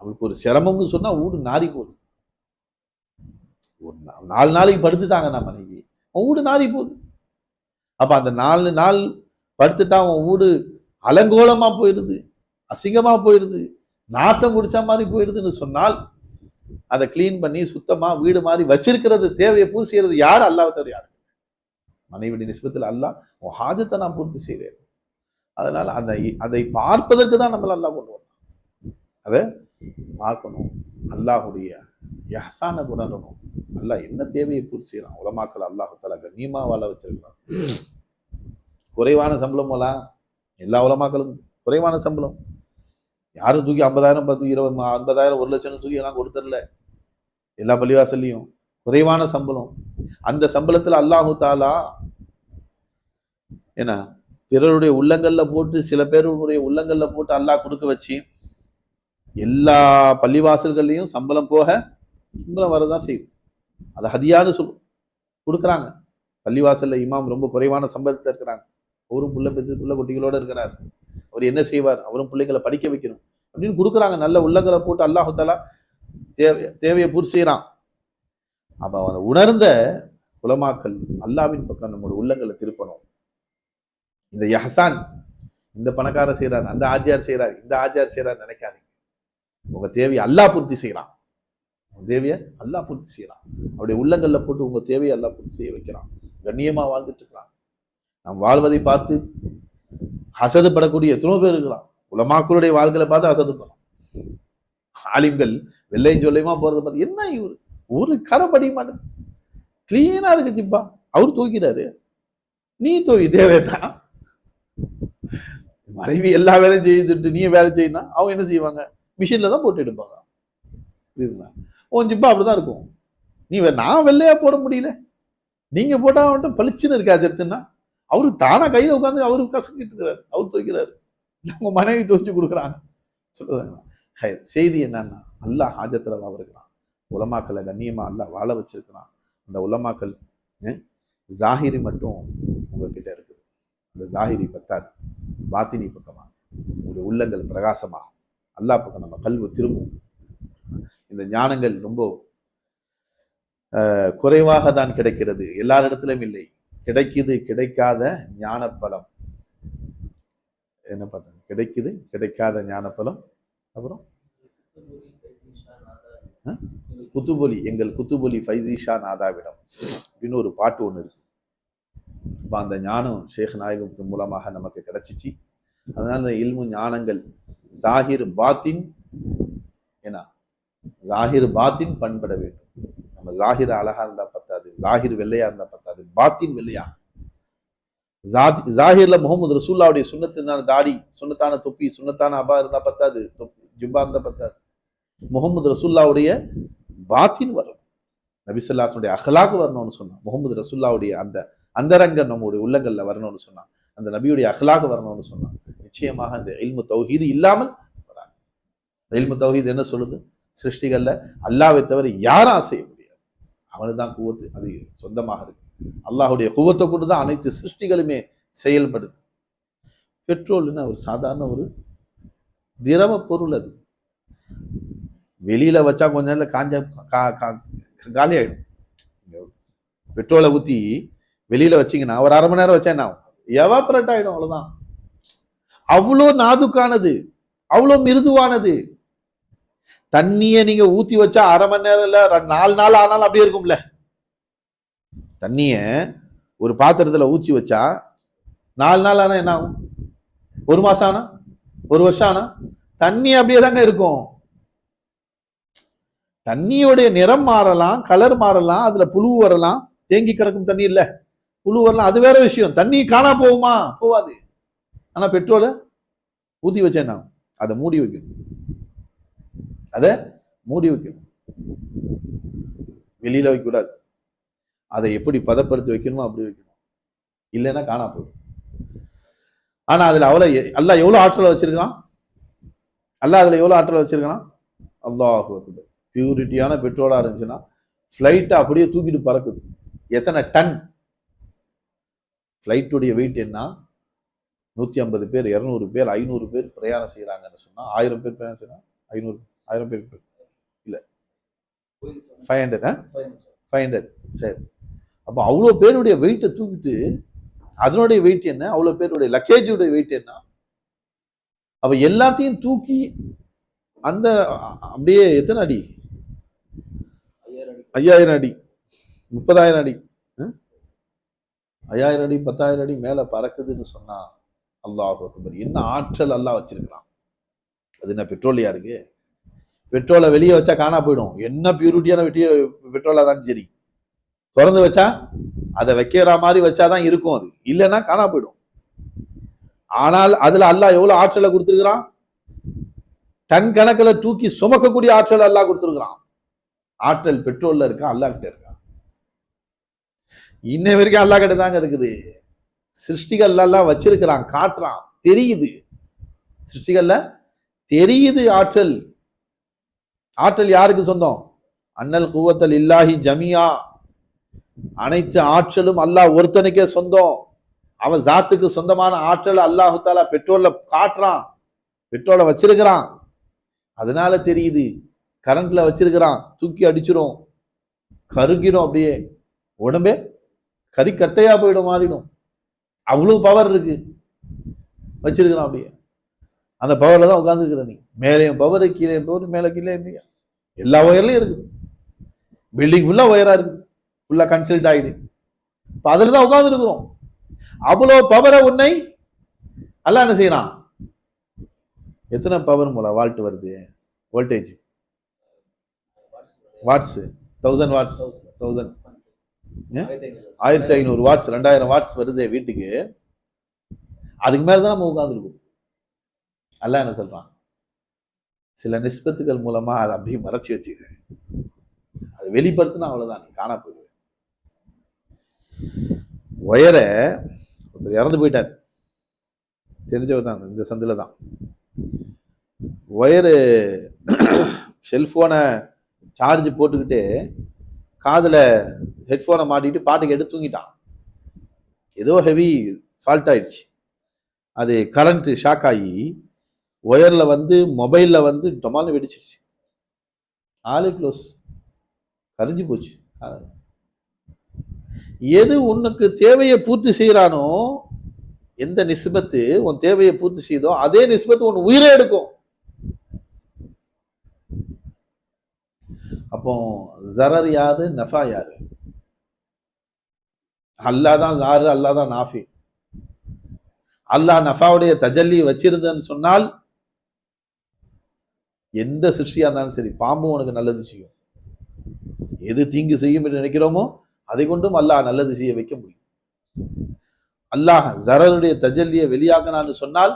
அவளுக்கு ஒரு சிரமம்னு சொன்னா வீடு நாரி போகுது. ஒரு 4 நாளைக்கு படுத்துட்டாங்க நான் மனைவி, அவன் வீடு நாரி போகுது. அப்ப அந்த 4 நாள் படுத்துட்டா அவன் வீடு அலங்கோலமா போயிடுது, அசிங்கமா போயிடுது, நாத்தம் குடிச்ச மாதிரி போயிடுதுன்னு சொன்னால் அதை கிளீன் பண்ணி சுத்தமா வீடு மாதிரி வச்சிருக்கிறது, தேவையை பூர்த்தி செய்யறது யார்? அல்லாஹ் தவிர யாரு? மனைவியுடைய நிஸ்பத்தில் அல்லாஹ் உன் ஹாஜத்தை நான் பூர்த்தி செய்கிறேன். அதனால அதை பார்ப்பதற்கு தான் நம்மள அல்லாஹ் கொண்டு வரணும். அதை பார்க்கணும், அல்லாஹுடைய யஹ்சானை உணரணும். அல்லாஹ் என்ன தேவையை பூர்த்தி செய்யலாம். உலமாக்கள் அல்லாஹு தஆலா கண்ணியமா வாழ வச்சிருக்கிறான். குறைவான சம்பளம் போலாம், எல்லா உலமாக்களும் குறைவான சம்பளம். யாரும் தூக்கி 50,000 10 20 50,000 1 லட்சம் தூக்கி எல்லாம் கொடுத்துடல. எல்லா பள்ளிவாசல்லையும் குறைவான சம்பளம். அந்த சம்பளத்துல அல்லாஹு தாலா என்ன பிறருடைய உள்ளங்கள்ல போட்டு, சில பேருடைய உள்ளங்கள்ல போட்டு அல்லாஹ் கொடுக்க வச்சு, எல்லா பள்ளிவாசல்கள்லையும் சம்பளம் போக சம்பளம் வரதான் செய்யுது. அதை ஹதியான்னு கொடுக்குறாங்க. பள்ளிவாசல்ல இமாம் ரொம்ப குறைவான சம்பளத்தை இருக்கிறாங்க, அவரும் புள்ள குட்டிகளோட இருக்கிறார், அவர் என்ன செய்வார்? அவரும் பிள்ளைங்களை படிக்க வைக்கணும் அப்படின்னு கொடுக்குறாங்க. நல்ல உள்ளங்களை போட்டு அல்லாஹு தாலா தேவையை பூர்த்தி செய்யறான். அப்ப அதை உணர்ந்த உலமாக்கள் அல்லாவின் பக்கம் நம்மளோட உள்ளங்களை திருப்பணும். இந்த யஹ்சான் இந்த பணக்காரர் செய்யறார், அந்த ஆஜியார் செய்யறார், இந்த ஆஜியார் செய்யறார் நினைக்காதீங்க. உங்க தேவையை அல்லாஹ் பூர்த்தி செய்யறான். உங்க தேவையை அல்லாஹ் பூர்த்தி செய்யறான். அவருடைய உள்ளங்கள்ல போட்டு உங்க தேவையை அல்லாஹ் பூர்த்தி செய்ய வைக்கிறான். கண்ணியமா வாழ்ந்துட்டு இருக்கிறான். நாம் வாழ்வதை பார்த்து ஹசதுப்படக்கூடிய எத்தனோ பேர் இருக்கிறான். உலமாக்களுடைய வாழ்க்கையை பார்த்து ஹசதுப்படும். ஆலிம்கள் வெள்ளையும் சொல்லியுமா போறதை பார்த்து என்ன இவர் ஒரு கரை படிக்க மாட்டேன், கிளீனா இருக்கு ஜிப்பா, அவர் தூக்கிறாரு, நீ தூக்கி தேவையா? மனைவி எல்லா வேலையும் செய்துட்டு நீ வேலை செய்யணும், அவங்க என்ன செய்வாங்க? மிஷின்ல தான் போட்டு எடுப்பாங்க. புரியுதுங்களா? உன் ஜிப்பா அப்படிதான் இருக்கும். நீ நான் வெள்ளையா போட முடியல, நீங்க போட்டா மட்டும் பளிச்சுன்னு இருக்காது எடுத்துன்னா, அவரு தானா கையில உட்காந்து அவரு கசக்கிட்டு இருக்கிறாரு, அவர் துவைக்கிறாரு, உங்க மனைவி துவைச்சு கொடுக்குறாங்க. சொல்லுதாங்க. செய்தி என்னன்னா, அல்லாஹ் ஹாஜத்துல இருக்கிறான். உலமாக்களை கண்ணியமா அல்லாஹ் வாழ வச்சிருக்கிறான். அந்த உலமாக்கள் ஜாஹிரி மட்டும் உங்ககிட்ட இருக்குது. அந்த ஜாஹிரி பத்தாது, பாத்தினி பக்கமா உங்களுடைய உள்ளங்கள் பிரகாசமாகும். அல்லாஹ் பக்கம் நம்ம கல்வி திரும்பும். இந்த ஞானங்கள் ரொம்ப குறைவாக தான் கிடைக்கிறது, எல்லாரிடத்திலும் இல்லை. கிடைக்குது கிடைக்காத ஞானப்பலம். என்ன பண்றது? கிடைக்குது கிடைக்காத ஞானப்பலம். அப்புறம் குத்துபொலி, எங்கள் குத்துபொலி ஃபைசி ஷா நாதாவிடம் அப்படின்னு ஒரு பாட்டு ஒன்று இருக்கு. இப்போ அந்த ஞானம் ஷேக் நாயகத்தின் மூலமாக நமக்கு கிடைச்சிச்சு. அதனால இல்மு ஞானங்கள் ஜாஹிர் பாத்தின், என்ன ஜாஹிர் பாத்தின் பண்பட வேண்டும். நம்ம ஜாஹிர் அழகா இருந்தா பத்தாது, ஜாஹிர் வெள்ளையா இருந்தா பத்தாது, பாத்தின் வெள்ளையா. ஜாஹிர்ல முகமது ரசூல்லாவுடைய சுன்னத்தான தாடி, சுன்னத்தான தொப்பி, சுன்னத்தான அபா இருந்தா பத்தாது, ஜுப்பா இருந்தா பத்தாது. முகமது ரசூல்லாவுடைய பாத்தின் வரணும், நபிசல்லாசனுடைய அஹ்லாக் வரணும்னு சொன்னா, முகமது ரசூல்லாவுடைய அந்த அந்தரங்கம் நம்முடைய உள்ளங்கள்ல வரணும்னு சொன்னா, அந்த நபியுடைய அஹ்லாக் வரணும்னு சொன்னா, நிச்சயமாக இந்த இல்மு தௌஹீது இல்லாமல் வராது. இல்மு தௌஹீது என்ன சொல்லுது? சிருஷ்டிகள்ல அல்லாஹ்வை தவிர யாரும் செய்ய முடியாது, அவனுக்கு தான் குவத்து, அது சொந்தமாக இருக்கு. அல்லாஹுடைய குவத்தை கொண்டு தான் அனைத்து சிருஷ்டிகளுமே செயல்படுது. பெட்ரோல்னு ஒரு சாதாரண ஒரு திரவ பொருள், அது வெளியில வச்சா கொஞ்ச நேரம் காலி ஆயிடும். பெட்ரோலை ஊத்தி வெளியில வச்சீங்கன்னா ஒரு அரை மணி நேரம் வச்சா என்ன ஆகும்? எவாபரேட் ஆயிடும், அவ்வளவுதான். அவ்வளோ நாதுக்கானது, அவ்வளோ மிருதுவானது. தண்ணிய நீங்க ஊத்தி வச்சா அரை மணி நேரம் இல்ல 4 நாள் ஆனாலும் அப்படியே இருக்கும்ல. தண்ணிய ஒரு பாத்திரத்துல ஊற்றி வச்சா 4 நாள் ஆனா என்ன ஆகும்? 1 மாசம் ஆனா, 1 வருஷம் ஆனா தண்ணி அப்படியே தாங்க இருக்கும். தண்ணியோடைய நிறம் மாறலாம், கலர் மாறலாம், அதுல புழு வரலாம், தேங்கி கிடக்கும் தண்ணி இல்ல, புழு வரலாம், அது வேற விஷயம். தண்ணி காணா போகுமா? போவாது. ஆனா பெட்ரோலை ஊத்தி வச்சா என்ன ஆகும்? அதை மூடி வைக்கணும், அதை மூடி வைக்கணும், வெளியில வைக்க கூடாது. அதை எப்படி பதப்படுத்தி வைக்கணுமோ அப்படி வைக்கணும், இல்லைன்னா காணா போயிடும். ஆனா அதுல அல்லாஹ் எவ்வளவு ஆற்றலை வச்சிருக்கான்? அல்லாஹ் அதுல எவ்வளவு ஆற்றலை வச்சிருக்கான்? அல்லாஹ் அக்பர். பியூரிட்டியான பெட்ரோலா இருந்துச்சுன்னா ஃபிளைட்டை அப்படியே தூக்கிட்டு பறக்குது. எத்தனை டன்? ஃபிளைட்டுடைய வெயிட் என்ன? 150 பேர், 200 பேர், 500 பேர் பிரயாணம் செய்யறாங்கன்னு சொன்னா 1000 பேர் பிரயாணம் செய்யறாங்க. 500, 1000 பேர் இல்ல, 500, 500. சரி, அப்ப அவ்வளவு பேருடைய வெயிட்டை தூக்கிட்டு, அதனுடைய வெயிட் என்ன, அவ்வளவு பேருடைய லக்கேஜுடைய வெயிட் என்ன, அப்ப எல்லாத்தையும் தூக்கி அந்த அப்படியே எத்தனை அடி, 5000 அடி, 30,000 அடி, 5000 அடி, 10,000 அடி மேல பறக்குதுன்னு சொன்னா அல்லாஹ் அக்பர். என்ன ஆற்றல் அல்லாஹ் வச்சிருக்கிறான். அது என்ன பெட்ரோலியா இருக்கு? பெட்ரோலை வெளியே வச்சா காணா போயிடும். என்ன பியூரிட்டியான பெட்ரோலா தான் சரி, திறந்து வச்சா அதை வைக்கிற மாதிரி வச்சாதான் இருக்கும், அது இல்லைன்னா காணா போயிடும். ஆனால் அதுல அல்லாஹ் எவ்வளவு ஆற்றலை கொடுத்திருக்கிறான், டன் கணக்கில் தூக்கி சுமக்கக்கூடிய ஆற்றல் அல்லாஹ் கொடுத்திருக்கிறான். ஆற்றல் பெட்ரோல்ல இருக்கா, அல்லாஹ் கிட்ட இருக்கா? இன்ன வரைக்கும் அல்லாஹ் கிட்ட தாங்க இருக்குது. சிருஷ்டிகள் எல்லாம் வச்சிருக்கிறான், காட்டுறான், தெரியுது. சிருஷ்டிகள்ல தெரியுது ஆற்றல். ஆற்றல் யாருக்கு சொந்தம்? அன்னல் குவத்தல் இல்லாஹி ஜமியா, அனைத்து ஆற்றலும் அல்லாஹ் ஒருத்தனுக்கே சொந்தம். அவன் ஜாத்துக்கு சொந்தமான ஆற்றல் அல்லாஹு தாலா பெட்ரோல்ல காட்டுறான், பெட்ரோலை வச்சிருக்கிறான். அதனால தெரியுது. கரண்ட்ல வச்சிருக்கிறான், தூக்கி அடிச்சிரும், கருகிரும், அப்படியே உடம்பே கறிக்கட்டையா போயிடும், மாறிடும். அவ்வளவு பவர் இருக்கு, வச்சிருக்கிறான் அப்படியே. அந்த பவர்ல தான் உட்கார்ந்துருக்கிற நீ. மேலேயும் பவர், கீழே பவர், மேல கீழே இல்லையா, எல்லா ஒயர்லயும் இருக்கு. பில்டிங் ஃபுல்லா ஒயரா இருக்கு, ஃபுல்லா கன்சல்ட் ஆயிடு. இப்ப அதுல தான் உட்கார்ந்து இருக்கிறோம். அவ்வளவு பவரை உன்னை அல்லாஹ் என்ன செய்யறான்? எத்தனை பவர் மூலம் வால்ட் வருது, voltage, watts, 1000 watts, 1500 watts, 2000 watts வருது வீட்டுக்கு. அதுக்கு மேலதான் நம்ம உட்கார்ந்துருக்கோம். அல்லாஹ் என்ன சொல்றான்? சில நிஸ்பத்துகள் மூலமா அதை அப்படியே மறைச்சி வச்சுக்கிறேன், அதை வெளிப்படுத்தினா அவ்வளவுதான், நீ காணா போயிடுவேன். ஒயரை ஒருத்தர் இறந்து போயிட்டார், தெரிஞ்சவர் தான், இந்த சந்தில தான். ஒயரு செல்போனை சார்ஜ் போட்டுக்கிட்டு காதுல ஹெட்போனை மாட்டிட்டு பாட்டு கேட்டு தூங்கிட்டான். ஏதோ ஹெவி ஃபால்ட் ஆயிடுச்சு, அது கரண்ட் ஷாக் ஆகி ஒயர்ல வந்து மொபைல்ல வந்து டொமால்னு வெடிச்சிருச்சு. ஆளு க்ளோஸ், கரைஞ்சு போச்சு. எது உனக்கு தேவையை பூர்த்தி செய்யறானோ, எந்த நிஸ்பத்து உன் தேவையை பூர்த்தி செய்தோ அதே நிஸ்பத்து உன் உயிரை எடுக்கும். அப்போ ஜரர் யாரு, நஃபா யாரு? அல்லாஹ் தான் ஜாரு, அல்லாஹ் தான் நாஃபி. அல்லாஹ் நஃபாவுடைய தஜல்லி வச்சிருந்தன்னு சொன்னால் எந்த சிருஷ்டியா இருந்தாலும் சரி, பாம்பும் உனக்கு நல்லது செய்யும். எது தீங்கு செய்யும் என்று நினைக்கிறோமோ அதை கொண்டும் அல்லாஹ் நல்லது செய்ய வைக்க முடியும். அல்லாஹ் ஜரருடைய தஜல்லியை வெளியாக்கினான்னு சொன்னால்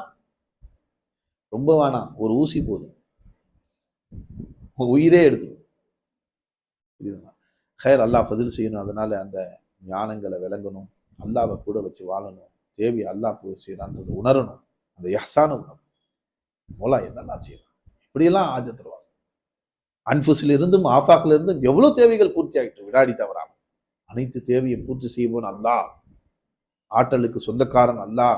ரொம்ப வேணாம், ஒரு ஊசி போதும், உயிரே எடுத்துடும். ஹைர், அல்லாஹ் ஃபதில் செய்யணும். அதனால அந்த ஞானங்களை விளங்கணும், அல்லாவை கூட வச்சு வாழணும், தேவி அல்லாஹ் போய் செய்யறான்றது உணரணும், அந்த யஹ்சான உணரணும். மோலா என்னெல்லாம் செய்யலாம், இப்படியெல்லாம் ஆஜத்துருவாங்க. அன்புசில் இருந்தும் ஆஃபாக்ல இருந்தும் எவ்வளவு தேவைகள் பூர்த்தி ஆகிட்டு விடாடி தவறாம அனைத்து தேவையை பூர்த்தி செய்வோம். அல்லாஹ் ஆற்றலுக்கு சொந்தக்காரன், அல்லாஹ்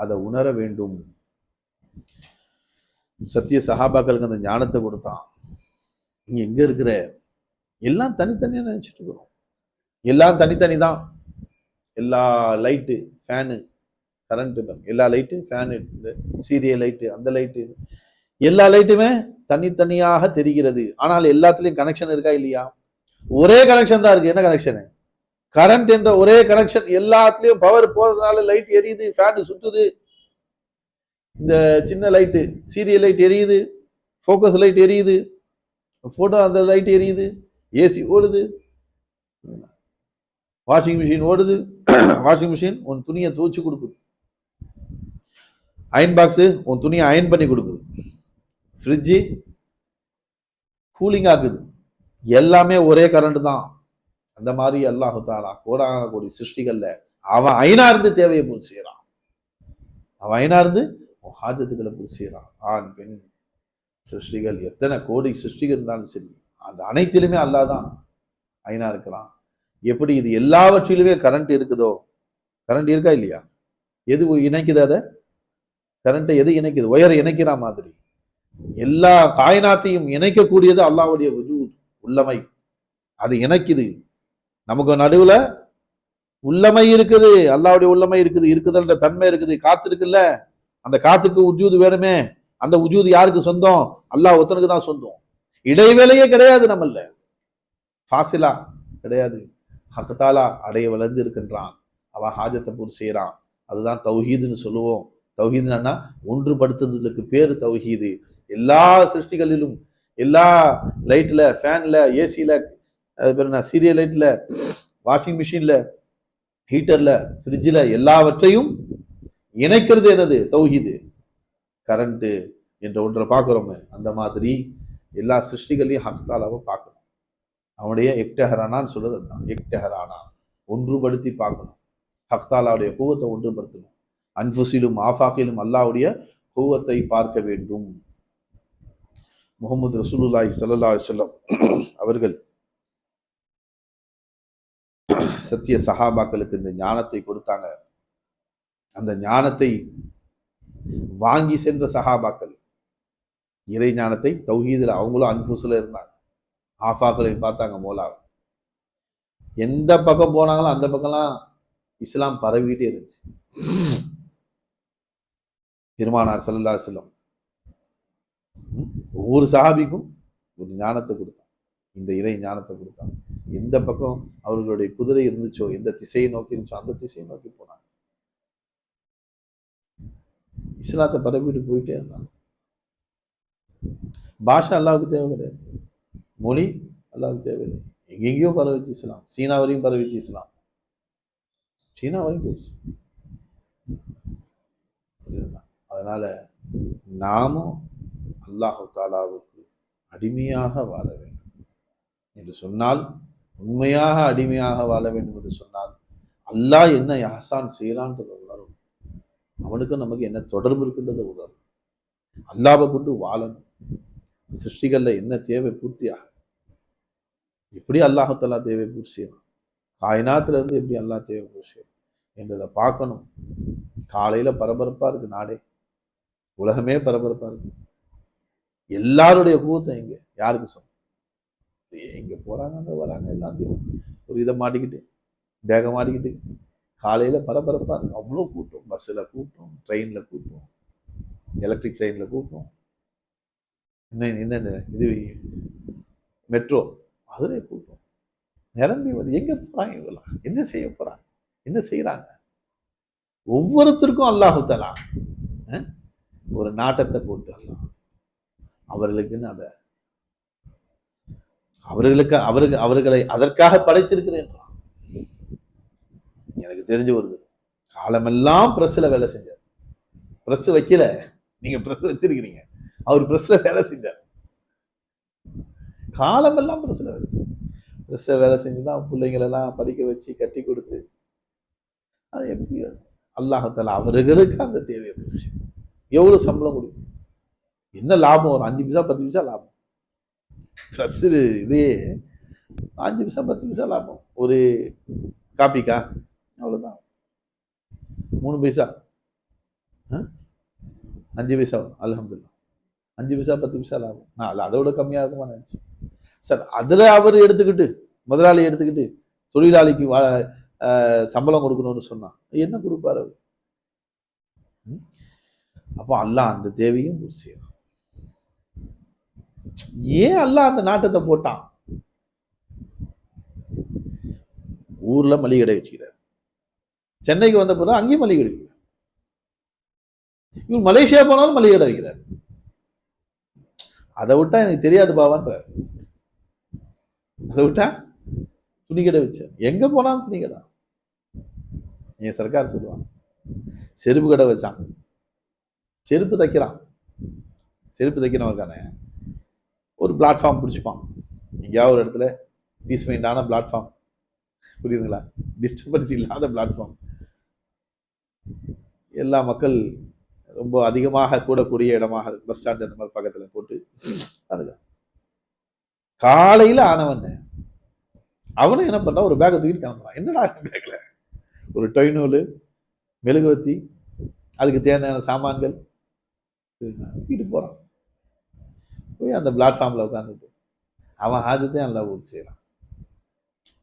அதை உணர வேண்டும். சத்திய சஹாபாக்களுக்கு அந்த ஞானத்தை கொடுத்தான். நீ எங்க இருக்கிற, எல்லாம் தனித்தனியா நினைச்சிட்டு இருக்கிறோம், எல்லாம் தனித்தனி தான். எல்லா லைட்டு, ஃபேனு, கரண்ட், எல்லா லைட்டு, ஃபேனு, சீரியல் லைட்டு, அந்த லைட்டு, எல்லா லைட்டுமே தனித்தனியாக தெரிகிறது. ஆனால் எல்லாத்துலயும் கனெக்ஷன் இருக்கா இல்லையா? ஒரே கனெக்ஷன் தான் இருக்கு. என்ன கனெக்ஷன்? கரண்ட் என்ற ஒரே கனெக்ஷன். எல்லாத்துலயும் பவர் போறதுனால லைட் எரியுது, ஃபேன் சுத்துது, இந்த சின்ன லைட்டு சீரியல் லைட் எரியுது, ஃபோக்கஸ் லைட் எரியுது, போட்டோ அந்த லைட் எரியுது, ஏசி ஓடுது, வாஷிங் மிஷின் ஓடுது. வாஷிங் மிஷின் உன் துணியை துவைச்சு கொடுக்குது, அயன் பாக்ஸ் உன் துணியை அயன் பண்ணி கொடுக்குது, ஃப்ரிட்ஜு கூலிங் ஆக்குது. எல்லாமே ஒரே கரண்ட் தான். அந்த மாதிரி அல்லாஹு தாலா கோடான கோடி சிருஷ்டிகள்ல அவன் ஐனா இருந்து தேவையை பூர்த்தி செய்யறான். அவன் ஐனா இருந்து ஹாஜத்துக்களை பூர்த்தி செய்யறான். ஆண் பெண் சிருஷ்டிகள் எத்தனை கோடி சிருஷ்டிகள் இருந்தாலும் சரி, அந்த அனைத்திலுமே அல்லாஹ் தான் ஐனா இருக்கிறான். எப்படி இது எல்லாவற்றிலுமே கரண்ட் இருக்குதோ, கரண்ட் இருக்கா இல்லையா? எது இணைக்குது? அதை கரண்ட்டை எது இணைக்குது? ஒயரை இணைக்கிற மாதிரி எல்லா காயினாத்தையும் இணைக்கக்கூடியது அல்லாஹ்வுடைய வஜூத், உள்ளமை. அது இணைக்குது. நமக்கு நடுவுல உள்ளமை இருக்குது, அல்லாஹ்வுடைய உள்ளமை இருக்குது, இருக்குதல்ன்ற தன்மை இருக்குது. காத்து இருக்குல்ல, அந்த காத்துக்கு உஜூது வேணுமே. அந்த உஜூது யாருக்கு சொந்தம்? அல்லாஹ் ஒருத்தனுக்கு தான் சொந்தம். இடைவேளையே கிடையாது நம்மள. ஃபாசிலா கிடையாது. ஹக்தாலா அடைய வளர்ந்து இருக்கின்றான். அவன் ஹாஜத்தை பூர்த்தி செய்யறான். அதுதான் தௌஹீதுன்னு சொல்லுவோம். தௌஹீதுன்னா ஒன்றுபடுத்துதலுக்கு பேரு தௌஹீது. எல்லா சிருஷ்டிகளிலும், எல்லா லைட்ல, ஃபேன்ல, ஏசியில, அது பேர் என்ன, சீரியல் லைட்ல, வாஷிங் மிஷின்ல, ஹீட்டர்ல, ஃப்ரிட்ஜில் எல்லாவற்றையும் இணைக்கிறது என்னது? தௌஹீது. கரண்ட் என்ற ஒன்றை பார்க்குறோமே, அந்த மாதிரி எல்லா சிருஷ்டிகளையும் ஹக்தாலாவை பார்க்கணும். அவனுடைய எக்டஹரானான்னு சொல்றது அதுதான். எக்டஹரானா ஒன்றுபடுத்தி பார்க்கணும். ஹக்தாலாவுடைய கூவத்தை ஒன்றுபடுத்தணும். அன்ஃபுசிலும் ஆஃபாக்கிலும் அல்லாவுடைய கூவத்தை பார்க்க வேண்டும். முஹம்மது ரசூலுல்லாஹி ஸல்லல்லாஹு அலைஹி வஸல்லம் அவர்கள் சத்திய சஹாபாக்களுக்கு இந்த ஞானத்தை கொடுத்தாங்க. அந்த ஞானத்தை வாங்கி சென்ற சஹாபாக்கள், இறை ஞானத்தை தௌஹீதுல அவங்களும் அன்ஃபுஸ்ல இருந்தாங்க. ஆஃபாக்களை பார்த்தாங்க மோலா. எந்த பக்கம் போனாங்களோ அந்த பக்கம்லாம் இஸ்லாம் பரவிக்கிட்டே இருந்துச்சு. பெருமானார் ஸல்லல்லாஹு அலைஹி வஸல்லம் ஒவ்வொரு சஹாபிக்கும் ஒரு ஞானத்தை கொடுத்தாங்க. இந்த இறை ஞானத்தை கொடுத்தாங்க. எந்த பக்கம் அவர்களுடைய குதிரை இருந்துச்சோ, எந்த திசையை நோக்கி இருந்துச்சோ அந்த திசையை நோக்கி போனாங்க. இஸ்லாத்தை பரப்பிட்டு போயிட்டே இருந்தாங்க. பாஷா அல்லாவுக்கு தேவை கிடையாது, மொழி அல்லாவுக்கு தேவையில்லை. எங்கெங்கேயோ பரவிச்சு இஸ்லாம். சீனா வரையும் பரவிச்சு இஸ்லாம். சீனா வரையும் போயிடுச்சு. அதனால நாமும் அல்லாஹு தாலாவுக்கு அடிமையாக வாழ வேண்டும் என்று சொன்னால், உண்மையாக அடிமையாக வாழ வேண்டும் என்று சொன்னால், அல்லாஹ் என்ன யாசான் செய்யறான்றதை உணரும். அவனுக்கும் நமக்கு என்ன தொடர்பு இருக்கின்றதை உணரும். அல்லாவை கொண்டு வாழணும். சிருஷ்டிகள்ல என்ன தேவை பூர்த்தியாக, எப்படி அல்லாஹாலா தேவை பூர்த்தி செய்யணும், காயினாத்துல இருந்து எப்படி அல்லாஹ் தேவை பூர்த்தி செய்யணும் என்றதை பார்க்கணும். காலையில பரபரப்பா இருக்கு நாடே, உலகமே பரபரப்பா இருக்கு. எல்லாருடைய கூத்தம் எங்க யாருக்கு சொன்னோம்? எங்க போறாங்க அங்க வராங்க, எல்லாத்தையும் ஒரு இதை மாட்டிக்கிட்டு, பேக மாட்டிக்கிட்டு காலையில பரபரப்பா இருக்கு. அவ்வளோ கூட்டம். பஸ்ஸில் கூட்டம், ட்ரெயின்ல கூட்டம், எலக்ட்ரிக் ட்ரெயின்ல கூட்டம், இன்னும் என்னென்ன இது மெட்ரோ அதுல கூட்டம் நிரம்பி வந்து எங்க போறாங்க இவங்கெல்லாம்? என்ன செய்ய போறாங்க? என்ன செய்யறாங்க? ஒவ்வொருத்தருக்கும் அல்லாஹு தஆலா ஒரு நாட்டத்தை போட்டு அல்லாஹ் அவர்களுக்குன்னு அதை அவர்களை அதற்காக படைத்திருக்கிறேன். எனக்கு தெரிஞ்சு வருது, காலமெல்லாம் பிரஸ்ல வேலை செஞ்சார். பிரஸ் வைக்கல, நீங்க பிரஸ் வச்சிருக்கிறீங்க. அவர் பிரஸ்ல வேலை செஞ்சார். காலமெல்லாம் பிரஸ்ல வேலை செஞ்சார். பிரஸ்ல வேலை செஞ்சுதான் பிள்ளைங்களெல்லாம் படிக்க வச்சு கட்டி கொடுத்து, அது எப்படி அல்லாஹ் தஆலா அவர்களுக்கு அந்த தேவையை பூசி எவ்வளவு சம்பளம் கொடுக்கும், என்ன லாபம்? ஒரு 5 பைசா 10 பைசா லாபம். பிரஸ் இதே 5 பைசா 10 பைசா லாபம். ஒரு காப்பிக்கா அவ்வளவுதான். 3 பைசா 5 பைசா, அல்ஹம்துலில்லாஹ். 5 பைசா 10 பைசா லாபம். நான் அதை விட கம்மியா இருக்குமா நினைச்சேன் சார். அதுல அவர் எடுத்துக்கிட்டு, முதலாளி எடுத்துக்கிட்டு தொழிலாளிக்கு சம்பளம் கொடுக்கணும்னு சொன்னா என்ன கொடுப்பாரு அவர்? அப்போ அல்லாஹ் அந்த தேவையும் பூர்த்தி செய்யணும். ஏன் அல்லாஹ் அந்த நாட்டத்தை போட்டான்? ஊர்ல மளிகை கடை வச்சுக்கிறார். சென்னைக்கு வந்த பிறகு அங்கேயும் மளிகை கடை. இவர் மலேசியா போனாலும் மளிகை கடை வைக்கிறார். அதை விட்டா எனக்கு தெரியாது பாவான்றார். அதை விட்டா துணி கடை வச்சார். எங்க போனாலும் துணி கடை. என் சர்க்கார் சொல்லுவாங்க, செருப்பு கடை வச்சான். செருப்பு தைக்கிறான். செருப்பு தைக்கிறவருக்கான ஒரு பிளாட்ஃபார்ம் பிடிச்சிப்பான். எங்கேயாவது ஒரு இடத்துல பீஸ் மைண்டான பிளாட்ஃபார்ம், புரியுதுங்களா? டிஸ்டர்பன்ஸ் இல்லாத பிளாட்ஃபார்ம், எல்லா மக்கள் ரொம்ப அதிகமாக கூடக்கூடிய இடமாக இருக்கு. பஸ் ஸ்டாண்ட் அந்த மாதிரி பக்கத்துல போட்டு அதுல காலையில ஆனவன் அவனும் என்ன பண்ணா, ஒரு பேக்கை தூக்கிட்டு கிளம்புறான். என்னடா பேக்ல ஒரு டொய் நூல், மெழுகுவத்தி, அதுக்கு தேவையான சாமான்கள் தூக்கிட்டு போறான். போய் அந்த பிளாட்ஃபார்ம்ல உட்காந்துட்டு அவன் ஹாஜத்தையும் அல்லா பூர்த்தி செய்யறான்,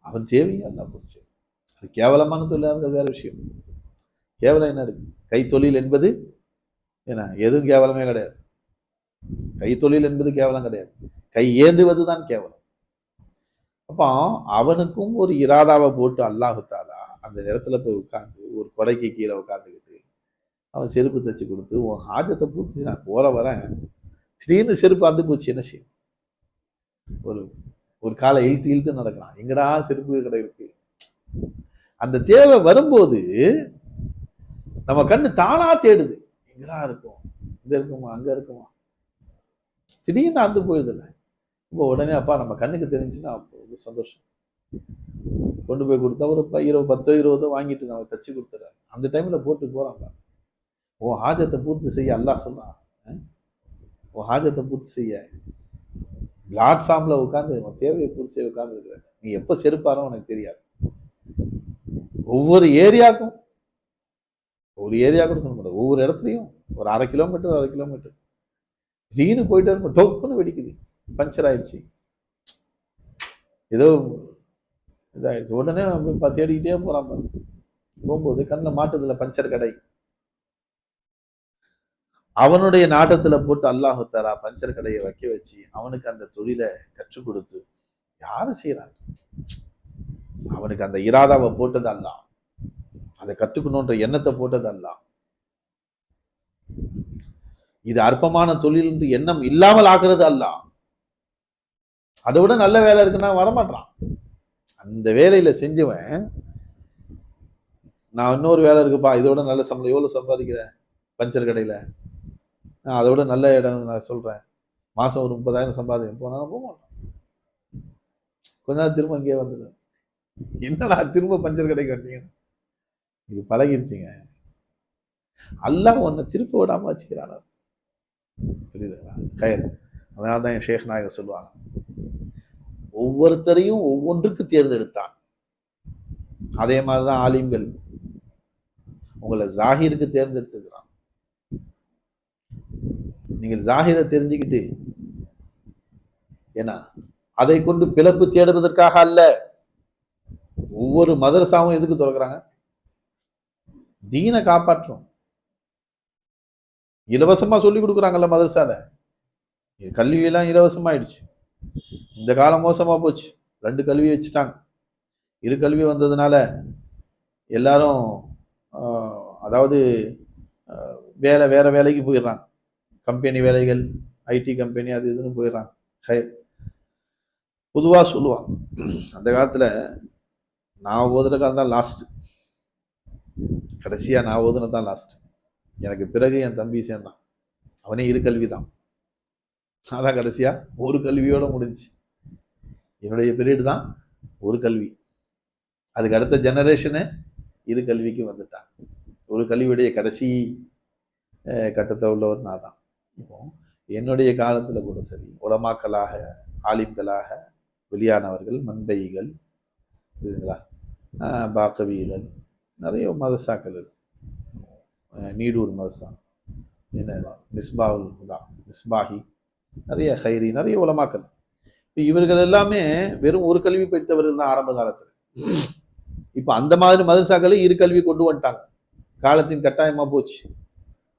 அவன் தேவையும் அல்லா பூர்த்தி செய்யறான். அது கேவலமான தொழிலாக வேற விஷயம். கேவலம் என்ன இருக்கு? கைத்தொழில் என்பது என்ன, எதுவும் கேவலமே கிடையாது. கைத்தொழில் என்பது கேவலம் கிடையாது, கை ஏந்துவது தான் கேவலம். அப்போ அவனுக்கும் ஒரு இராதாவை போட்டு அல்லாஹு தாலா அந்த இடத்துல போய் உட்காந்து ஒரு கொடைக்கு கீழே உட்காந்துக்கிட்டு அவன் செருப்பு தச்சு கொடுத்து உன் ஹாஜத்தை பூர்த்தி நான் போற வரேன், திடீர்னு செருப்பு வந்து போச்சு, என்ன செய்யும்? ஒரு ஒரு காலை இழுத்து இழுத்து நடக்கலாம், எங்கடா செருப்பு கடை இருக்கு. அந்த தேவை வரும்போது நம்ம கண்ணு தானா தேடுது, எங்கடா இருக்கும், இங்க இருக்குமா அங்க இருக்குமா, திடீர்னு அந்து போயிடுதுல்ல. இப்போ உடனே அப்பா நம்ம கண்ணுக்கு தெரிஞ்சுன்னா சந்தோஷம், கொண்டு போய் கொடுத்தா ஒரு 10 20 வாங்கிட்டு நம்ம தச்சு கொடுத்துறாரு. அந்த டைம்ல போட்டு போறாங்க. உன் ஹாஜத்தை பூர்த்தி செய்ய அல்லாஹ் சொல்றான், உன் ஹாஜத்தை பூர்த்தி செய்ய பிளாட்ஃபார்ம்ல உட்காந்து உன் தேவையை பூர்த்தி செய்ய உட்கார்ந்து இருக்கிற. நீ எப்ப செருப்பாரோ உனக்கு தெரியாது. ஒவ்வொரு ஏரியாவுக்கும் ஒரு ஏரியா கூட சொல்ல மாட்டேன், ஒவ்வொரு இடத்துலையும் ஒரு 1/2 கிலோமீட்டர் திடீர்னு போயிட்டு இருக்கும், டொப்புன்னு வெடிக்குது, பஞ்சர் ஆயிடுச்சு, ஏதோ இதாயிடுச்சு. உடனே தேடிக்கிட்டே போறான் பாரு. போகும்போது கண்ணில் மாட்டுதுல பஞ்சர் கடை. அவனுடைய நாட்டத்துல போட்டு அல்லாஹு தஆலா பஞ்சர் கடையை வைக்க வச்சு அவனுக்கு அந்த தொழிலை கற்றுக் கொடுத்து யாரு செய்யறாங்க? அவனுக்கு அந்த இராதாவை போட்டது அல்லாஹ், அதை கற்றுக்கணுன்ற எண்ணத்தை போட்டது அல்லாஹ். இது அற்பமான தொழில் என்று எண்ணம் இல்லாமல் ஆக்குறது அல்லாஹ். அதை விட நல்ல வேலை இருக்குன்னா வரமாட்டான். அந்த வேலையில செஞ்சவன் நான் இன்னொரு வேலை இருக்குப்பா, இதோட நல்ல சம்பளம், எவ்வளவு சம்பாதிக்கிறேன் பஞ்சர் கடையில, நான் அதோட நல்ல இடம் நான் சொல்றேன், மாசம் ஒரு 30,000 சம்பாதிக்கும், போனா போக மாட்டான். கொஞ்ச நாள் திரும்ப இங்கே வந்தது, என்னடா திரும்ப பஞ்சர் கடைக்கு வந்தீங்க, இது பழகிருச்சுங்க. அல்லாஹ் உன்னை திருப்ப விடாம வச்சுக்கிறான், புரியுதுங்களா? கயர். அதனால தான் என் ஷேக் நாயகர் சொல்லுவாங்க, ஒவ்வொருத்தரையும் ஒவ்வொன்றுக்கு தேர்ந்தெடுத்தான். அதே மாதிரிதான் ஆலிம்கள் உங்களை ஜாகிருக்கு தேர்ந்தெடுத்துக்கிறான். நீங்கள் ஜாகிரை தெரிஞ்சுக்கிட்டு ஏன்னா அதை கொண்டு பிளப்பு தேடுவதற்காக அல்ல. ஒவ்வொரு மதரசாவும் எதுக்கு திறக்கிறாங்க? தீனை காப்பாற்றும். இலவசமா சொல்லி கொடுக்குறாங்கல்ல மதரசால, கல்வியெல்லாம் இலவசமாயிடுச்சு. இந்த காலம் மோசமா போச்சு, 2 கல்வி வச்சுட்டாங்க. 2 கல்வி வந்ததுனால எல்லாரும் அதாவது வேற வேலைக்கு போயிடுறாங்க, கம்பெனி வேலைகள், ஐடி கம்பெனி, அது இதுன்னு போயிடுறாங்க. பொதுவா சொல்லுவாங்க, அந்த காலத்துல நான் ஓதுற காலம் தான் லாஸ்ட், கடைசியா நான் ஓதுனது தான் லாஸ்ட். எனக்கு பிறகு என் தம்பி சேர்ந்தான், அவனே 2 கல்வி தான், அதான் கடைசியா ஒரு கல்வியோட முடிஞ்சு. என்னுடைய பீரியட் தான் ஒரு கல்வி, அதுக்கு அடுத்த ஜெனரேஷனு 2 கல்விக்கு வந்துட்டான். ஒரு கல்வியுடைய கடைசி கட்டத்தை உள்ளவர் நான் தான். இப்போ என்னுடைய காலத்துல கூட சரி, உலமாக்களாக ஆலிம்களாக வெளியானவர்கள், மண்பைகள், புரியுதுங்களா, பாக்கவிகள், நிறைய மதசாக்கள் இருக்கு. நீடூர் மதசா, என்ன மிஸ்பாவுல் ஹுதா, மிஸ்பாஹி, நிறைய ஹைரி, நிறைய உலமாக்கள். இவர்கள் எல்லாமே வெறும் ஒரு கல்வி படித்தவர்கள் தான் ஆரம்ப காலத்துல. இப்ப அந்த மாதிரி மதரசாக்களை 2 கல்வி கொண்டு வந்துட்டாங்க, காலத்தின் கட்டாயமா போச்சு.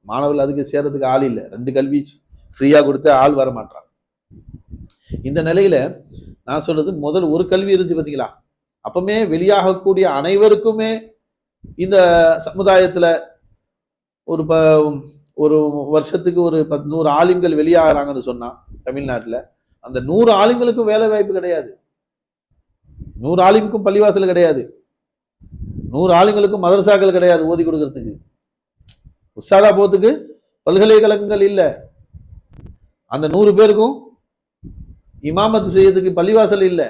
மாணவர்கள் அதுக்கு சேர்றதுக்கு ஆள் இல்லை, 2 கல்வி ஃப்ரீயா கொடுத்து ஆள் வர மாட்டாங்க. இந்த நிலையில நான் சொல்றது, முதல் ஒரு கல்வி இருந்துச்சு பாத்தீங்களா, அப்பமே வெளியாகக்கூடிய அனைவருக்குமே இந்த சமுதாயத்துல ஒரு வருஷத்துக்கு ஒரு 100 ஆலிம்கள் வெளியாகிறாங்கன்னு சொன்னா தமிழ்நாட்டுல, அந்த 100 ஆலிம்களுக்கும் வேலை வாய்ப்பு கிடையாது, 100 ஆலிமுக்கும் பள்ளிவாசல் கிடையாது, 100 ஆலிம்களுக்கும் மதரசாக்கள் கிடையாது ஓதி கொடுக்கறதுக்கு, உஸ்தாதா போறதுக்கு பல்கலைக்கழகங்கள் இல்லை, அந்த 100 பேருக்கும் இமாமத்து செய்யறதுக்கு பள்ளிவாசல் இல்லை,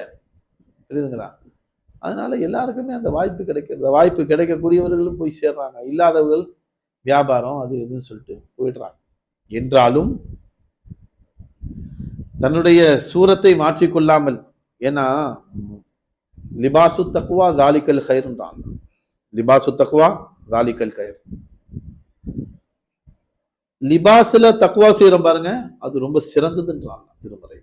புரியுதுங்களா? அதனால எல்லாருக்குமே அந்த வாய்ப்பு கிடைக்கிறது, வாய்ப்பு கிடைக்கக்கூடியவர்களும் போய் சேர்றாங்க, இல்லாதவர்கள் வியாபாரம் அது எதுன்னு சொல்லிட்டு போயிடுறாங்க. என்றாலும் தன்னுடைய சூரத்தை மாற்றிக்கொள்ளாமல், ஏன்னா லிபாசு தக்குவா தாலிக்கல் ஹைர்ன்றான், லிபாசு தக்குவா தாலிக்கல் கயிறு. லிபாஸ்ல தக்வா செய்யறோம் பாருங்க, அது ரொம்ப சிறந்ததுன்றாங்க திருமறை.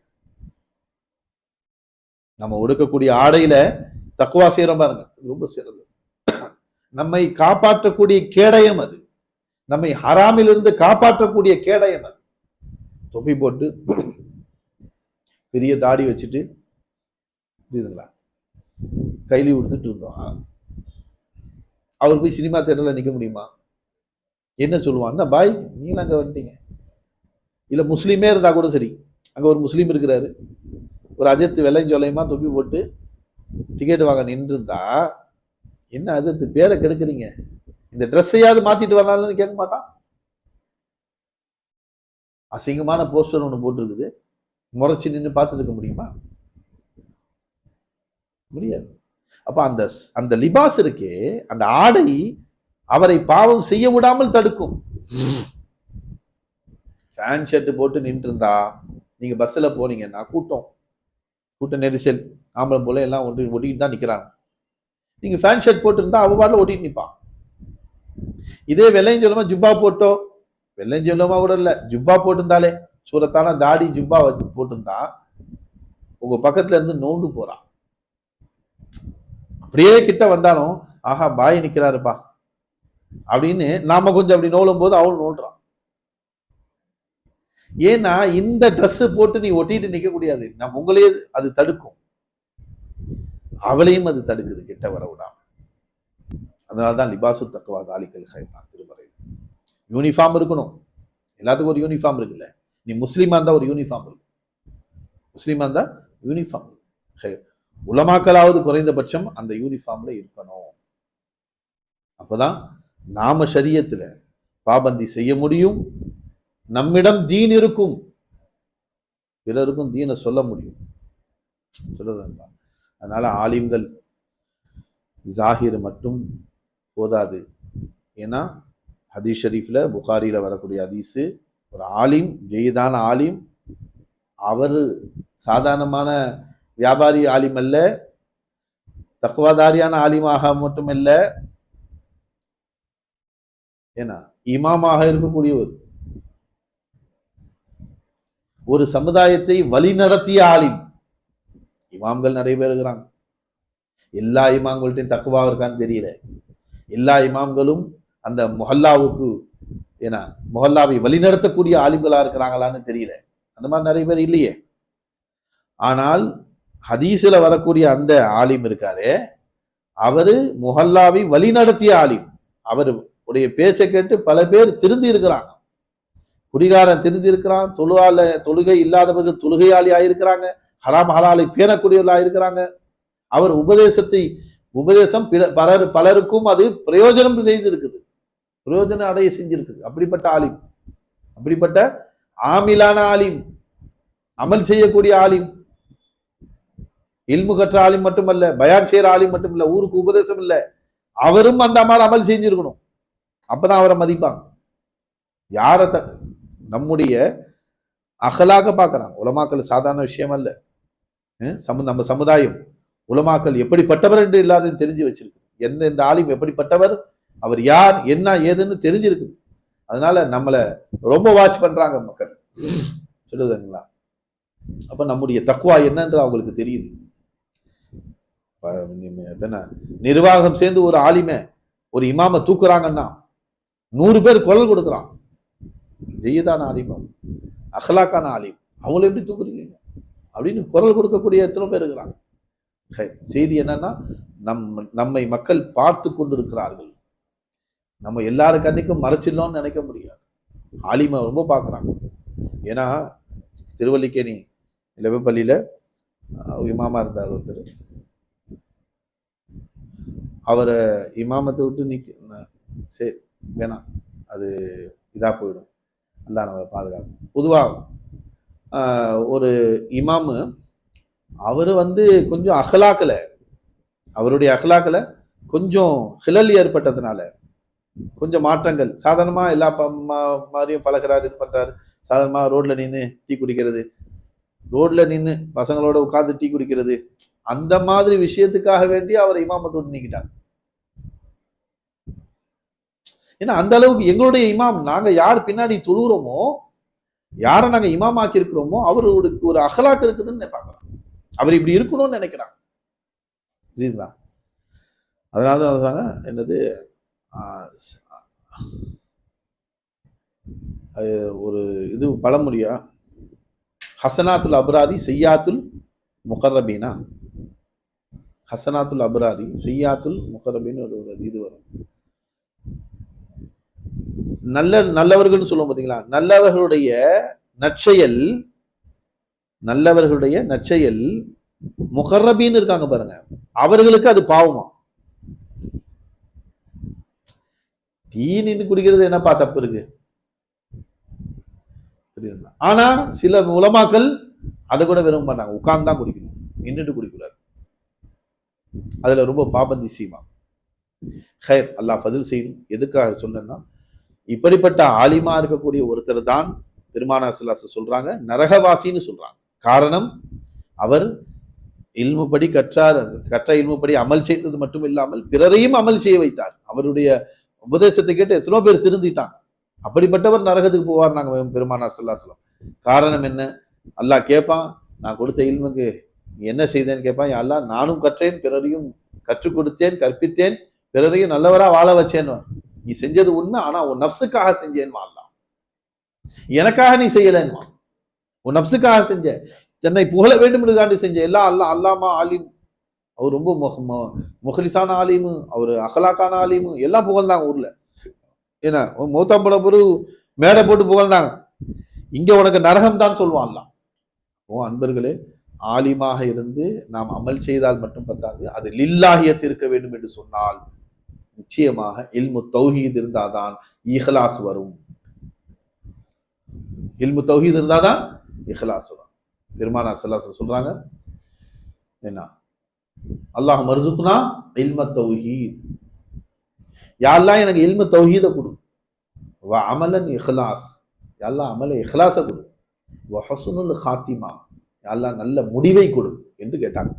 நம்ம உடுக்கக்கூடிய ஆடையில தக்வா செய்யறோம் பாருங்க, ரொம்ப சிறந்தது. நம்மை காப்பாற்றக்கூடிய கேடயம் அது, நம்மை ஹராமில் இருந்து காப்பாற்றக்கூடிய கேடயம் அது. தொப்பி போட்டு பெரிய தாடி வச்சுட்டு புரியுதுங்களா, கைலி கொடுத்துட்டு இருந்தோம். அவர் போய் சினிமா தியேட்டர்ல நிக்க முடியுமா? என்ன சொல்லுவான், என்ன பாய் நீங்க அங்க வந்துட்டீங்க. இல்ல முஸ்லீமே இருந்தா கூட சரி, அங்க ஒரு முஸ்லீம் இருக்கிறாரு, ஒரு அஜித் வெள்ளையும் சொல்லையுமா தொப்பி போட்டு டிக்கெட் வாங்க நின்று இருந்தா, என்ன அஜித் பேரை கெடுக்குறீங்க, இந்த ட்ரெஸ்ஸையாவது மாத்திட்டு வரலாம்னு கேட்க மாட்டான். அசிங்கமான போஸ்டர் ஒண்ணு போட்டிருக்குது, முறைச்சு நின்று பார்த்துட்டு இருக்க முடியுமா? முடியாது. அப்ப அந்த அந்த லிபாஸ் இருக்கே, அந்த ஆடை அவரை பாவம் செய்ய விடாமல் தடுக்கும். ஃபேன் ஷர்ட் போட்டு நின்று இருந்தா, நீங்க பஸ்ல போனீங்கன்னா கூட்ட நெரிசல், ஆம்பளை போல எல்லாம் ஒட்டிட்டு தான் நிக்கிறாங்க. நீங்க ஃபேன் ஷர்ட் போட்டு இருந்தா அவ பாட்டில் ஒட்டிட்டு நிப்பான். இதே வெள்ளையும் சொல்லமா ஜுப்பா போட்டோ, வெள்ளையும் சொல்லமா கூட இல்ல, ஜுப்பா போட்டிருந்தாலே சூரத்தான தாடி ஜுப்பா வச்சு போட்டிருந்தா உங்க பக்கத்துல இருந்து நோண்டு போறான். அப்படியே கிட்ட வந்தாலும் ஆஹா பாய் நிக்கிறாருப்பா அப்படின்னு நாம கொஞ்சம் அப்படி நோலும் போது அவள் நோண்டுறான். ஏன்னா இந்த ட்ரெஸ் போட்டு நீ ஒட்டிட்டு நிக்க முடியாது, நம்ம உங்களையே அது தடுக்கும், அவளையும் அது தடுக்குது கிட்ட வர விடாம. அதனாலதான் லிபாசு தக்வா தாலிக்கல் கைர் திருமறை. யூனிஃபார்ம் இருக்கணும், எல்லாத்துக்கும் ஒரு யூனிஃபார்ம் இருக்குல்ல. நீ முஸ்லீமா இருந்தா ஒரு யூனிஃபார்ம் இருக்கும், முஸ்லீமா இருந்தா யூனிஃபார்ம். உலமாக்களாவது குறைந்தபட்சம் அந்த யூனிஃபார்ம்ல இருக்கணும். அப்பதான் நாம ஷரியத்துல பாபந்தி செய்ய முடியும், நம்மிடம் தீன் இருக்கும், பிறருக்கும் தீனை சொல்ல முடியும். சொல்லுதான். அதனால ஆலிம்கள் ஜாகிர் மட்டும் போதாது. ஏன்னா ஹதீஸ் ஷரீஃப்ல புகாரில வரக்கூடிய ஹதீஸு, ஒரு ஆலிம், ஜெயிதான ஆலிம், அவர் சாதாரணமான வியாபாரி ஆலிம் அல்ல, தக்வாதாரியான ஆலிமாக மட்டுமல்ல, ஏன்னா இமாமாக இருக்கக்கூடியவர், ஒரு சமுதாயத்தை வழி நடத்திய ஆலிம். இமாம்கள் நிறைய பேர் இருக்கிறாங்க, எல்லா இமாம்கள்ட்டையும் தக்வா இருக்கான்னு தெரியல. எல்லா இமாம்களும் அந்த முஹல்லாவுக்கு ஏன்னா முஹல்லாவை வழிநடத்தக்கூடிய ஆலிம்களா இருக்கிறாங்களான்னு தெரியல. அந்த மாதிரி நிறைய பேர் இல்லையே. ஆனால் ஹதீஸ்ல வரக்கூடிய அந்த ஆலிம் இருக்காரு, அவரு முஹல்லாவை வழிநடத்திய ஆலிம். அவர் உடைய பேச்சை கேட்டு பல பேர் திருந்தி இருக்கிறாங்க. குடிகாரன் திருந்தி இருக்கிறான், தொழுகை இல்லாதவர்கள் தொழுகையாளி ஆயிருக்கிறாங்க, ஹராம் ஹலாலை பேணக்கூடியவர்களா இருக்கிறாங்க. அவர் உபதேசம் பலருக்கும் அது பிரயோஜனம் செய்திருக்குது, பிரயோஜனம் அடைய செஞ்சிருக்குது. அப்படிப்பட்ட ஆலிம், அப்படிப்பட்ட ஆமிலான ஆலிம், அமல் செய்யக்கூடிய ஆலிம், இல்மு கற்ற ஆலிம் மட்டுமல்ல, பயான் செய்யற ஆலிம் மட்டுமல்ல, ஊருக்கு உபதேசம் இல்ல, அவரும் அந்த மாதிரி அமல் செஞ்சிருக்கணும். அப்பதான் அவரை மதிப்பாங்க. யார நம்முடைய அகலாக பார்க்கறாங்க. உலமாக்கள் சாதாரண விஷயம் அல்ல. நம்ம சமுதாயம் உலமாக்கள் எப்படிப்பட்டவர் என்று எல்லாரும் தெரிஞ்சு வச்சிருக்கு. எந்த ஆலிம் எப்படிப்பட்டவர், அவர் யார், என்ன ஏதுன்னு தெரிஞ்சிருக்குது. அதனால நம்மளை ரொம்ப வாட்ச் பண்றாங்க மக்கள், சொல்லுதுங்களா. அப்ப நம்முடைய தக்வா என்னன்று அவங்களுக்கு தெரியுது. நிர்வாகம் சேர்ந்து ஒரு ஆலிமை, ஒரு இமாம தூக்குறாங்கன்னா 100 பேர் குரல் கொடுக்குறான். ஜெய்யதான ஆலிம், அஹ்லாக்கான ஆலிம், அவங்களை எப்படி தூக்குறீங்க அப்படின்னு குரல் கொடுக்கக்கூடிய எத்தனை பேர் இருக்கிறாங்க. செய்தி என்னன்னா, நம்மை மக்கள் பார்த்து கொண்டு இருக்கிறார்கள். நம்ம எல்லாரும் கண்ணுக்கும் மறைச்சிடலாம்னு நினைக்க முடியாது. ஆலிமை ரொம்ப பார்க்குறாங்க. ஏன்னா திருவல்லிக்கேணி லெவப்பள்ளியில இமாமா இருந்தார் ஒருத்தர், அவரை இமாமத்தை விட்டு சரி வேணாம், அது இதா போயிடும், அல்லா நம்ம பாதுகாக்கும். பொதுவாக ஒரு இமாமு, அவரு கொஞ்சம் அஹ்லாக்கல, அவருடைய அஹ்லாக்கல கொஞ்சம் ஹிலல் ஏற்பட்டதுனால கொஞ்சம் மாற்றங்கள், சாதாரணமா எல்லா மாதிரியும் பழகிறாரு, இது பண்றாரு. சாதாரணமா ரோட்ல நின்று டீ குடிக்கிறது, ரோட்ல நின்று பசங்களோட உட்கார்ந்து டீ குடிக்கிறது, அந்த மாதிரி விஷயத்துக்காக வேண்டி அவரை இமாமத்தை விட்டு நீக்கிட்டாங்க. ஏன்னா அந்த அளவுக்கு எங்களுடைய இமாம், நாங்க யார் பின்னாடி தொழுகிறோமோ, யாரை நாங்க இமாம் ஆக்கி இருக்கிறோமோ, அவருக்கு ஒரு அகலாக்கு இருக்குதுன்னு நினைப்பாங்க. அவர் இப்படி இருக்கணும்னு நினைக்கிறாங்க. புரியுதுங்களா? அதனால தான் என்னது ஒரு இது பழமொழியா, ஹசனாத்துல் அப்ராரி செய்யாத்துல் முகர்ரபீனா, ஹசனாத்துல் அப்ராரி செய்யாத்துல் முகர்ரபீன் ஒரு இது வரும். நல்லவர்கள் சொல்லுவோம் பார்த்தீங்களா, நல்லவர்களுடைய நற்செயல் முகர்ரபீன் இருக்காங்க பாருங்க, அவர்களுக்கு அது பாவமா. தீனின்னு குடிக்கிறது என்னப்பா தப்பு இருக்கு? ஆனா சில உலமாக்கள் அதை கூட விரும்ப மாட்டாங்க, உட்கார்ந்து தான் குடிக்கணும், நின்றுட்டு குடிக்கூடாது. அதுல ரொம்ப பாபந்தி சீமா. ஹைர், அல்லாஹ் ஃபதில் செய்யணும். எதுக்காக சொன்னா, இப்படிப்பட்ட ஆலிமா இருக்கக்கூடிய ஒருத்தர் தான் பெருமானார் ஸல்லல்லாஹு அலைஹி வஸல்லம் சொல்றாங்க நரகவாசின்னு சொல்றாங்க. காரணம், அவர் இல்முப்படி கற்றார், கற்ற இல்முப்படி அமல் செய்தது மட்டும் இல்லாமல் பிறரையும் அமல் செய்ய வைத்தார். அவருடைய உபதேசத்தை கேட்டு எத்தனோ பேர் திருந்திட்டாங்க. அப்படிப்பட்டவர் நரகத்துக்கு போவார் நாங்க பெருமானார் ஸல்லல்லாஹு அலைஹி வஸல்லம். காரணம் என்ன? அல்லாஹ் கேட்பான், நான் கொடுத்த இல்முக்கு நீ என்ன செய்தேன்னு கேட்பான். யா அல்லாஹ், நானும் கற்றேன், பிறரையும் கற்றுக் கொடுத்தேன், கற்பித்தேன், பிறரையும் நல்லவரா வாழ வச்சேன். நீ செஞ்சது உண்மை, ஆனா உன் நஃப்ஸுக்காக செஞ்சேன்மா. அல்லாஹ் எனக்காக நீ செய்யலன்மா, உன் நஃப்ஸுக்காக செஞ்ச, தன்னை புகழ வேண்டும் என்றுக்காண்டி செஞ்ச. எல்லாம் அல்லாஹ் அல்லாமா ஆலிம், அவர் ரொம்ப முஹ்லிஸான ஆலிமு, அவர் அகலாக்கான ஆலிமு, எல்லாம் புகழ்ந்தாங்க ஊர்ல. ஏன்னா மௌத்தாம்பட பொரு மேடை போட்டு புகழ்ந்தாங்க. இங்க உனக்கு நரகம் தான் சொல்லுவான் அல்லாஹ். ஓ அன்பர்களே, ஆலிமாக இருந்து நாம் அமல் செய்தால் மட்டும் பத்தாது, அது லில்லாஹியத் இருக்க வேண்டும் என்று சொன்னால் நிச்சயமாக இல்மு தௌஹீத் இருந்தாதான் இஹ்லாஸ் வரும். இல்மு தௌஹீத் இருந்தாதான் இஹ்லாஸ் வரும். பெருமானார் ஸல்லல்லாஹு அலைஹி வஸல்லம் சொல்றாங்க என்ன, அல்லாஹ் மர்சுக்னா இல்ம தௌஹீத், யா அல்லாஹ் எனக்கு இல்மு தௌஹீத கொடு, வ அமலன் இஹ்லாஸ், யா அல்லாஹ் அமல இஹ்லாஸ கொடு, வ ஹுஸ்னுல் ஹாத்திமா, யா அல்லாஹ் நல்ல முடிவை கொடு என்று கேட்டாங்க.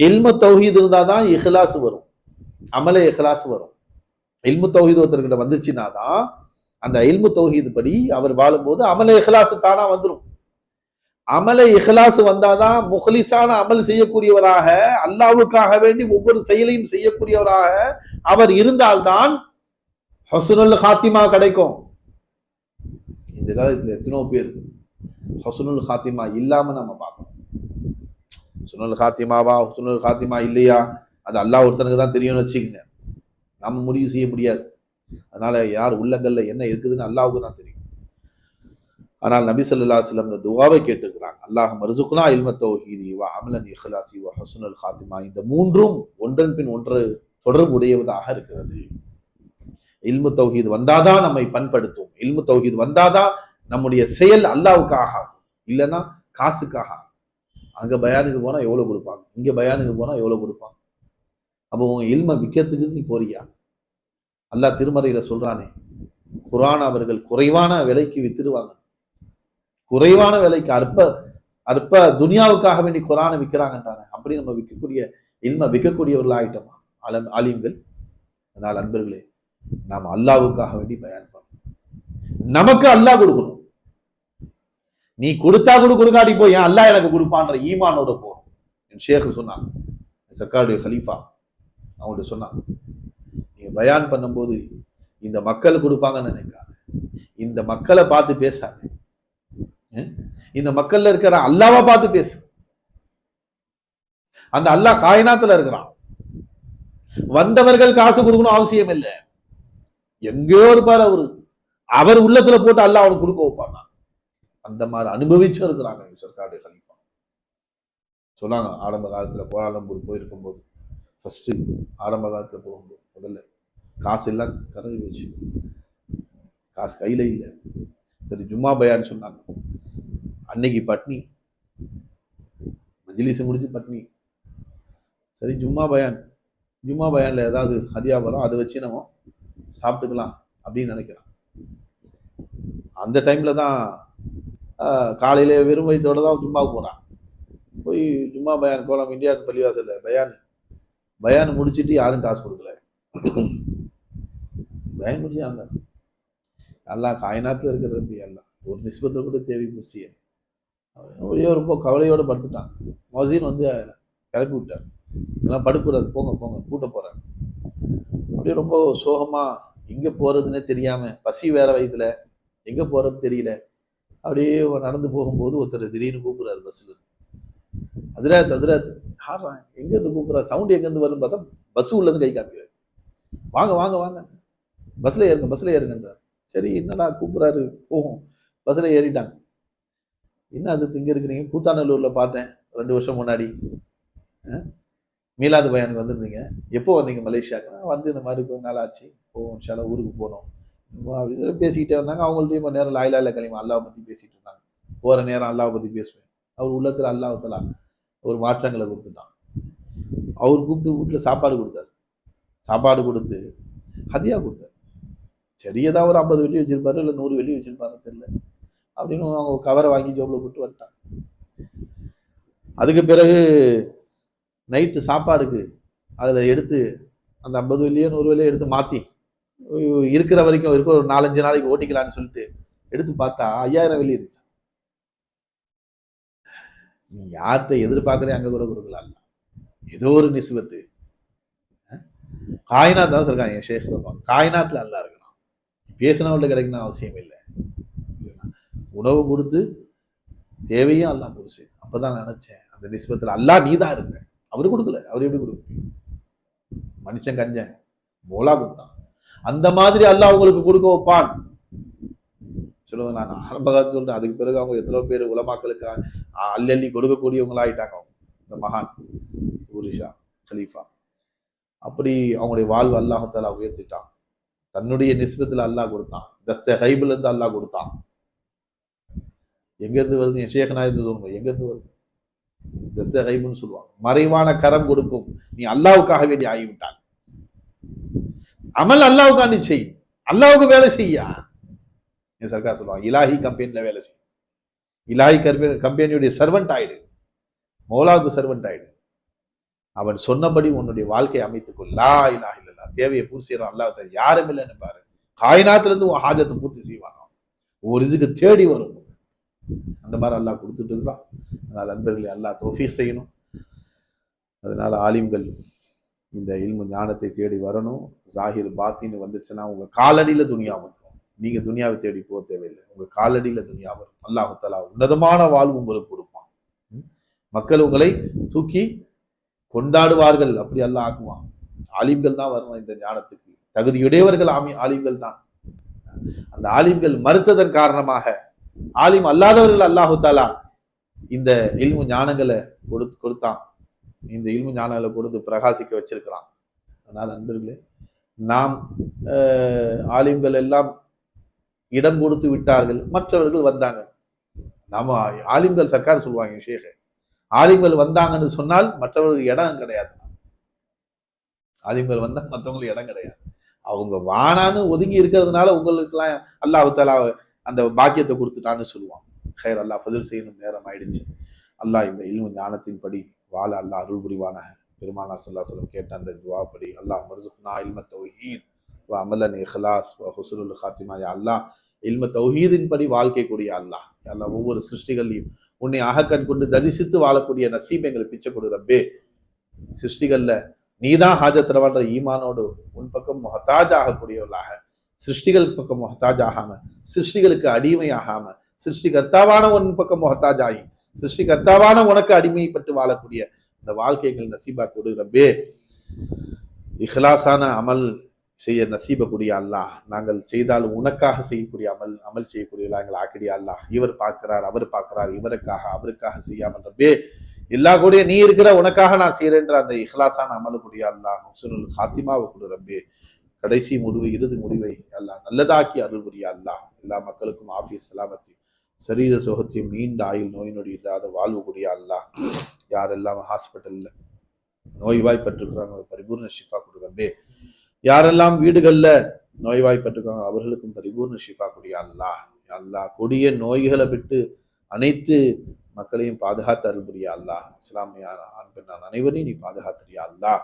இல்மு தௌஹீத் இருந்தாதான் இஹ்லாஸ் வரும், அமல இஹ்லாஸ் வரும். இல்மு தௌஹீத் ஒருத்தர்கிட்ட வந்துச்சுன்னா தான் அந்த இல்மு தௌஹீத் படி அவர் வாழும்போது அமல இஹ்லாஸ் தானா வந்துடும். அமல இஹ்லாஸ் வந்தாதான் முஹ்லிஸான அமல் செய்யக்கூடியவராக, அல்லாஹ்வுக்காக வேண்டி ஒவ்வொரு செயலையும் செய்யக்கூடியவராக அவர் இருந்தால்தான் ஹுஸ்னுல் ஹாத்திமா கிடைக்கும். இந்த காலத்துல எத்தனோ பேர் ஹுஸ்னுல் ஹாத்திமா இல்லாம நம்ம பார்க்கணும். ஹுஸ்னுல் ஹாத்திமாவா ஹுஸ்னுல் ஹாத்திமா இல்லையா, அது அல்லாஹ் ஒருத்தனுக்கு தான் தெரியும்னு வச்சுக்கங்க, நம்ம முடிவு செய்ய முடியாது. அதனால யார் உள்ளங்கள்ல என்ன இருக்குதுன்னு அல்லாஹ்வுக்கு தான் தெரியும். ஆனால் நபி ஸல்லல்லாஹு அலைஹி வஸல்லம் இந்த துஆவை கேட்டிருக்கிறாங்க, அல்லாஹ் மர்சுக்னா இல்ம தௌஹீதி வ அமலன் இஹ்லாஸி வ ஹுஸ்னுல் ஹாத்திமா. இந்த மூன்றும் ஒன்றன் பின் ஒன்று தொடர்புடையதாக இருக்கிறது. இல்மு தௌஹீத் வந்தாதான் நம்மை பண்படுத்தும், இல்மு தௌஹீத் வந்தாதான் நம்முடைய செயல் அல்லாஹ்வுக்காக, இல்லைன்னா காசுக்காக. அங்க பயானுக்கு போனா எவ்வளவு கொடுப்பாங்க, இங்க பயானுக்கு போனா எவ்வளவு கொடுப்பாங்க. அப்போ உன் இல்ம விற்கிறதுக்கு நீ போறியா? அல்லாஹ் திருமறையில சொல்றானே, குர்ஆன் அவர்கள் குறைவான விலைக்கு வித்துருவாங்க, குறைவான விலைக்கு, அற்ப அற்ப துனியாவுக்காக வேண்டி குர்ஆனை விற்கிறாங்கன்றாங்க. அப்படி நம்ம விற்கக்கூடிய இல்ம விற்கக்கூடியவர்கள் ஆயிட்டோமா ஆலிம்கள்? அதனால் அன்பர்களே, நாம் அல்லாஹ்வுக்காக வேண்டி பயான் பண்ணணும். நமக்கு அல்லாஹ் கொடுக்கணும். நீ கொடுத்தா கொடுக்காட்டி போய் ஏன் அல்லாஹ் எனக்கு கொடுப்பான்ற ஈமானோட போகணும். என் ஷேக் சொன்னாங்க, சர்க்காருடைய ஹலீஃபா அவங்கள்ட்ட சொன்னாங்க, நீங்க பயான் பண்ணும்போது இந்த மக்கள் கொடுப்பாங்கன்னு நினைக்காது, இந்த மக்களை பார்த்து பேசாது, இந்த மக்கள்ல இருக்கிற அல்லாஹ்வை பார்த்து பேசு. அந்த அல்லாஹ் காயினாத்துல இருக்கிறான். வந்தவர்கள் காசு கொடுக்கணும் அவசியம் இல்லை, எங்கேயோ இருப்பாரு அவரு, அவர் உள்ளத்துல போட்டு அல்லாஹ் அவனுக்கு கொடுக்க வைப்பாங்க. அந்த மாதிரி அனுபவிச்சும் இருக்கிறாங்க சர்க்காருடைய ஹலீஃபா. சொன்னாங்க, ஆரம்ப காலத்துல கோலாலம்பூர் போயிருக்கும் போது, ஃபர்ஸ்ட் ஆரம்ப காலத்துல போகும்போது முதல்ல காசு எல்லாம் கறந்து போச்சு, காசு கையில இல்லை. சரி ஜும்மா பயான்னு சொன்னாங்க, அன்னைக்கு பட்னி, மஜ்லிஸ் முடிச்சு பட்னி. சரி ஜும்மா பயான்ல ஏதாவது ஹதியா வரும், அதை வச்சு நம்ம சாப்பிட்டுக்கலாம் அப்படின்னு நினைக்கிறோம். அந்த டைம்ல தான் காலையில வெறும் வயிற்றோட தான் ஜும்மாவுக்கு போனான். போய் ஜும்மா பயான் கோலம் இந்தியா பள்ளிவாசல்ல பயான் முடிச்சுட்டு யாரும் காசு கொடுக்கல. பயமுறுத்தியாங்க. அல்லாஹ் காயினாத்துல இருக்கிற ரப்பி அல்லாஹ் ஒரு நிஸ்பத்தை கூட தேவை முசிய அப்படியே ரொம்ப கவலையோட படுத்துட்டான். மொசீன் வந்து கிளப்பி விட்டார். இதெல்லாம் படுக்கூடாது, போங்க போங்க, கூட்ட போறேன். அப்படியே ரொம்ப சோகமா எங்க போறதுன்னே தெரியாம, பசி வேற வயதுல, எங்க போறதுன்னு தெரியல. அப்படியே நடந்து போகும்போது ஒருத்தர் திடீர்னு கூப்பிடுறாரு பஸ்ல. அதிராத் அதிராத், யாரா எங்க இருந்து கூப்பிடுறாரு, சவுண்ட் எங்க இருந்து வரும்னு பார்த்தா பஸ் உள்ள இருந்து கை காமிக்கிறாரு. வாங்க வாங்க வாங்க, பஸ்ல ஏறுங்க பஸ்ல ஏறுங்கன்றார். சரி என்னடா கூப்பிடுறாரு, போகும். பஸ்ல ஏறிட்டாங்க. என்ன அது இங்க இருக்கிறீங்க, கூத்தாநல்லூர்ல பார்த்தேன் 2 வருஷம் முன்னாடி, மீலாது பயானுக்கு வந்திருந்தீங்க, எப்போ வந்தீங்க மலேசியாவுக்கு? வந்து இந்த மாதிரி கொஞ்ச நாள் ஆச்சு, போவோம் இன்ஷால்லா ஊருக்கு போனோம் அப்படின்னு சொல்லி பேசிக்கிட்டே வந்தாங்க. அவங்கள்ட்டையும் கொஞ்ச நேரம் லாயிலா இல்ல கலிமா அல்லாவை பற்றி பேசிட்டு இருந்தாங்க. போகிற நேரம் அல்லாவை பற்றி பேசுவேன். அவர் உள்ளத்தில் அல்லாஹ்வுத்தஆலா ஒரு மாற்றங்களை கொடுத்துட்டான். அவர் கூப்பிட்டு வீட்டில் சாப்பாடு கொடுத்தாரு. சாப்பாடு கொடுத்து ஹதியா கொடுத்தாரு. சரி ஏதாவது ஒரு 50 வெள்ளி வச்சிருப்பாரு, இல்லை 100 வெள்ளி வச்சிருப்பாரு தெரியல. அப்படின்னு அவங்க கவரை வாங்கி ஜோபில் போட்டு வந்துட்டாங்க. அதுக்கு பிறகு நைட்டு சாப்பாடுக்கு அதில் எடுத்து அந்த 50 வெள்ளியோ 100 வெள்ளியோ எடுத்து மாற்றி இருக்கிற வரைக்கும் இருக்க ஒரு 4-5 நாளைக்கு ஓட்டிக்கலான்னு சொல்லிட்டு எடுத்து பார்த்தா 5000 வெள்ளி இருந்துச்சு. நீ யார்கிட்ட எதிர்பார்க்கறே அங்கே கூட கொடுக்கலாம். ஏதோ ஒரு நிஸ்பத்து காயினாத் தான் சொல்றாங்க. என் ஷேக் சொல்லுவாங்க, காயினாத்தில் அல்லா இருக்கணும், பேசினவங்கள்ட்ட கிடைக்கணும் அவசியம் இல்லை. உணவு கொடுத்து தேவையும் அல்லா முடிச்சு. அப்பதான் நினைச்சேன் அந்த நிஸ்பத்தில் அல்லா நீ தான் இருக்க. அவரு கொடுக்கல, அவர் எப்படி கொடுக்க முடியும்? மனுஷன் கஞ்சன், மோலா கொடுத்தான். அந்த மாதிரி அல்லாஹ் உங்களுக்கு கொடுக்க வைப்பான். சொல்லுவேன் நான் ஆரம்ப காலத்து சொல்றேன். அதுக்கு பிறகு அவங்க எத்தனை பேர் உலமாக்களுக்கு அள்ளி கொடுக்கக்கூடியவங்களா ஆயிட்டாங்க. இந்த மகான் சூரிஷா கலீஃபா அப்படி அவங்களுடைய வாழ்வு அல்லாஹ் தஆலா உயர்த்திட்டான். தன்னுடைய நிஸ்பத்தில் அல்லாஹ் கொடுத்தான். தஸ்த ஹைபுல இருந்து அல்லாஹ் கொடுத்தான். எங்க இருந்து வருது? என் ஷேக் நான் இருந்து சொல்லுங்க, எங்க இருந்து வருது? தஸ்த ஹைபுன்னு சொல்லுவாங்க. மறைவான கரம் கொடுக்கும். நீ அல்லாவுக்காக வேண்டி ஆகிவிட்டான். அமல் அல்லாவுக்காண்டி செய், அல்லாவுக்கு வேலை செய்யா. என் சர்க்கார் சொல்லுவாங்க, இலாஹி கம்பெனில வேலை செய், இலாஹி கம்பெனியுடைய சர்வெண்ட் ஆயிடு, மௌலாவுக்கு சர்வெண்ட் ஆயிடு. அவன் சொன்னபடி உன்னுடைய வாழ்க்கையை அமைத்துக்கொள். லா இலாஹ இல்லல்லாஹ், தேவையை பூர்த்தி செய்யறான் அல்லாஹ், யாரும் இல்லைன்னு பாரு. காயினாத்துல இருந்து உன் ஹாஜத்தை பூர்த்தி செய்வான். ஒரு ரிஸ்க் தேடி வரும். அந்த மாதிரி அல்லாஹ் கொடுத்துட்டு இருக்கிறான். அதனால் நண்பர்களே, அல்லாஹ் தௌஃபீக் செய்யணும். அதனால ஆலிம்கள் இந்த இல்மு ஞானத்தை தேடி வரணும். ஜாஹிர் பாத்தின்னு வந்துச்சுன்னா உங்க காலடியில துனியா வந்துடும். நீங்க துனியாவை தேடி போக தேவையில்லை, உங்க காலடியில துனியா வரும். அல்லாஹ் தஆலா உன்னதமான வாழ்வு உங்களுக்கு கொடுப்பான். மக்கள் உங்களை தூக்கி கொண்டாடுவார்கள். அப்படி அல்லாஹ் ஆக்குவான். ஆலிம்கள் தான் வரணும் இந்த ஞானத்துக்கு. தகுதியுடையவர்கள் ஆலிம்கள் தான். அந்த ஆலிம்கள் மறுத்ததன் காரணமாக ஆலிம் அல்லாதவர்கள் அல்லாஹு தஆலா இந்த இல்மு ஞானங்களை கொடுத்தான். இந்த இல்மு ஞானங்களை கொடுத்து பிரகாசிக்க வச்சிருக்கிறான். அதனால் நண்பர்களே, நாம் ஆலிம்கள் எல்லாம் இடம் கொடுத்து விட்டார்கள், மற்றவர்கள் வந்தாங்க. நாம ஆலிம்கள் சர்க்கார் சொல்லுவாங்க, ஷேக் ஆலிம்கள் வந்தாங்கன்னு சொன்னால் மற்றவர்களுக்கு இடம் கிடையாது. ஆலிம்கள் வந்தா மற்றவங்களுக்கு இடம் கிடையாது. அவங்க வானான்னு ஒதுங்கி இருக்கிறதுனால உங்களுக்கெல்லாம் அல்லாஹ் தஆலா அந்த பாக்கியத்தை கொடுத்துட்டான்னு சொல்லுவான். ஹைர், அல்லாஹ் ஃபதில் செய்யணும். நேரம் ஆயிடுச்சு. அல்லாஹ் இந்த இல்மு ஞானத்தின்படி வாழ அல்லாஹ் அருள் புரிவானாக. பெருமானார் ஸல்லல்லாஹு அலைஹி வஸல்லம் கேட்ட அந்த துஆப்படி, அல்லாஹ் மர்சுக்னா இல்ம தௌஹீத் வ அமலன் இஹ்லாஸ் வ ஹுஸ்னுல் காத்திமா. யா அல்லாஹ், இல்ம தௌஹீதின் படி வாழ்க்கை கூடிய அல்லாஹ், அல்லாஹ் ஒவ்வொரு சிருஷ்டிகளையும் உன்னை அகக்கண் கொண்டு தரிசித்து வாழக்கூடிய நசீப் எங்களை பிச்சை கொடு ரப்பே. சிருஷ்டிகள்ல நீதான் ஹாஜத்ரவான்ற ஈமானோடு உன் பக்கம் முஹத்தாஜ் ஆகக்கூடியவர்களாக, சிருஷ்டிகள் பக்கம் முஹத்தாஜ் ஆகாம, சிருஷ்டிகளுக்கு அடிமை ஆகாம, சிருஷ்டிகர்த்தாவான உன் பக்கம் முஹத்தாஜ் ஆகி, சிருஷ்டிகர்த்தாவான உனக்கு அடிமைப்பட்டு வாழக்கூடிய இந்த வாழ்க்கைகள் நசீபா கொடு ரப்பே. இஹ்லாஸான அமல் செய்ய நசீபக்கூடிய அல்லாஹ், நாங்கள் செய்தால் உனக்காக செய்யக்கூடிய அமல் செய்யக்கூடியவர்களா எங்களை ஆக்கிடியா அல்லாஹ். இவர் பார்க்கிறார், அவர் பார்க்கிறார், இவருக்காக அவருக்காக செய்யாமல் ரப்பே, எல்லா கூடிய நீ இருக்கிற உனக்காக நான் செய்யறேன்ற அந்த இஹ்லாஸான அமலுக்குரிய அல்லாஹ் ஹுஸ்னுல் காத்திமாவை கொடு ரப்பே. கடைசி முடிவு, இறுதி முடிவை அல்லாஹ் நல்லதாக்கி அருள் புரியா அல்லாஹ். எல்லா மக்களுக்கும் ஆஃபீஸ் சலாமத்தி, சரீர சுகத்தையும், நீண்ட ஆயுள், நோய் நொடி இல்லாத வாழ்வு கூடிய அல்லாஹ். யாரெல்லாம் ஹாஸ்பிட்டல்ல நோய்வாய்ப்பட்டிருக்கிறாங்க பரிபூர்ண ஷிஃபா கொடு ரப்பே. யாரெல்லாம் வீடுகள்ல நோய்வாய்ப்பட்டிருக்காங்க அவர்களுக்கும் பரிபூர்ண ஷிஃபா கூடிய அல்லாஹ். அல்லாஹ் கொடிய நோய்களை விட்டு அனைத்து மக்களையும் பாதுகாத்து அருள் புரியா அல்லாஹ். இஸ்லாமிய ஆண் பெண்ணான் அனைவரையும் நீ பாதுகாத்துறியா அல்லாஹ்.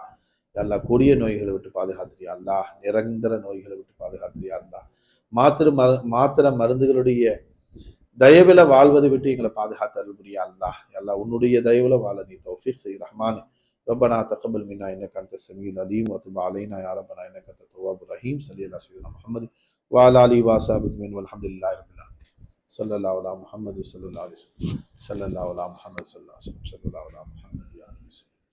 அல்லாஹ் கொடிய நோய்களை விட்டு பாதுகாத்துறியா அல்லாஹ், நிரந்தர நோய்களை விட்டு பாதுகாத்துறியா அல்லாஹ், மாத்திர மருந்துகளுடைய தயவுல வாழ்வதை விட்டு எங்களை பாதுகாத்து அருள்புரியா அல்லாஹ். அல்லாஹ் உன்னுடைய தயவுல வாழ நீ தௌஃபீக் செய் ரஹ்மான். ربنا تقبل منا انك انت السميع العليم وتب علينا يا ربنا انك انت التواب الرحيم. صلى الله على سيدنا محمد وعلى اله وصحبه اجمعين والحمد لله رب العالمين. صلى الله على محمد صلى الله عليه وسلم. صلى الله على محمد صلى الله عليه وسلم. صلى الله على محمد.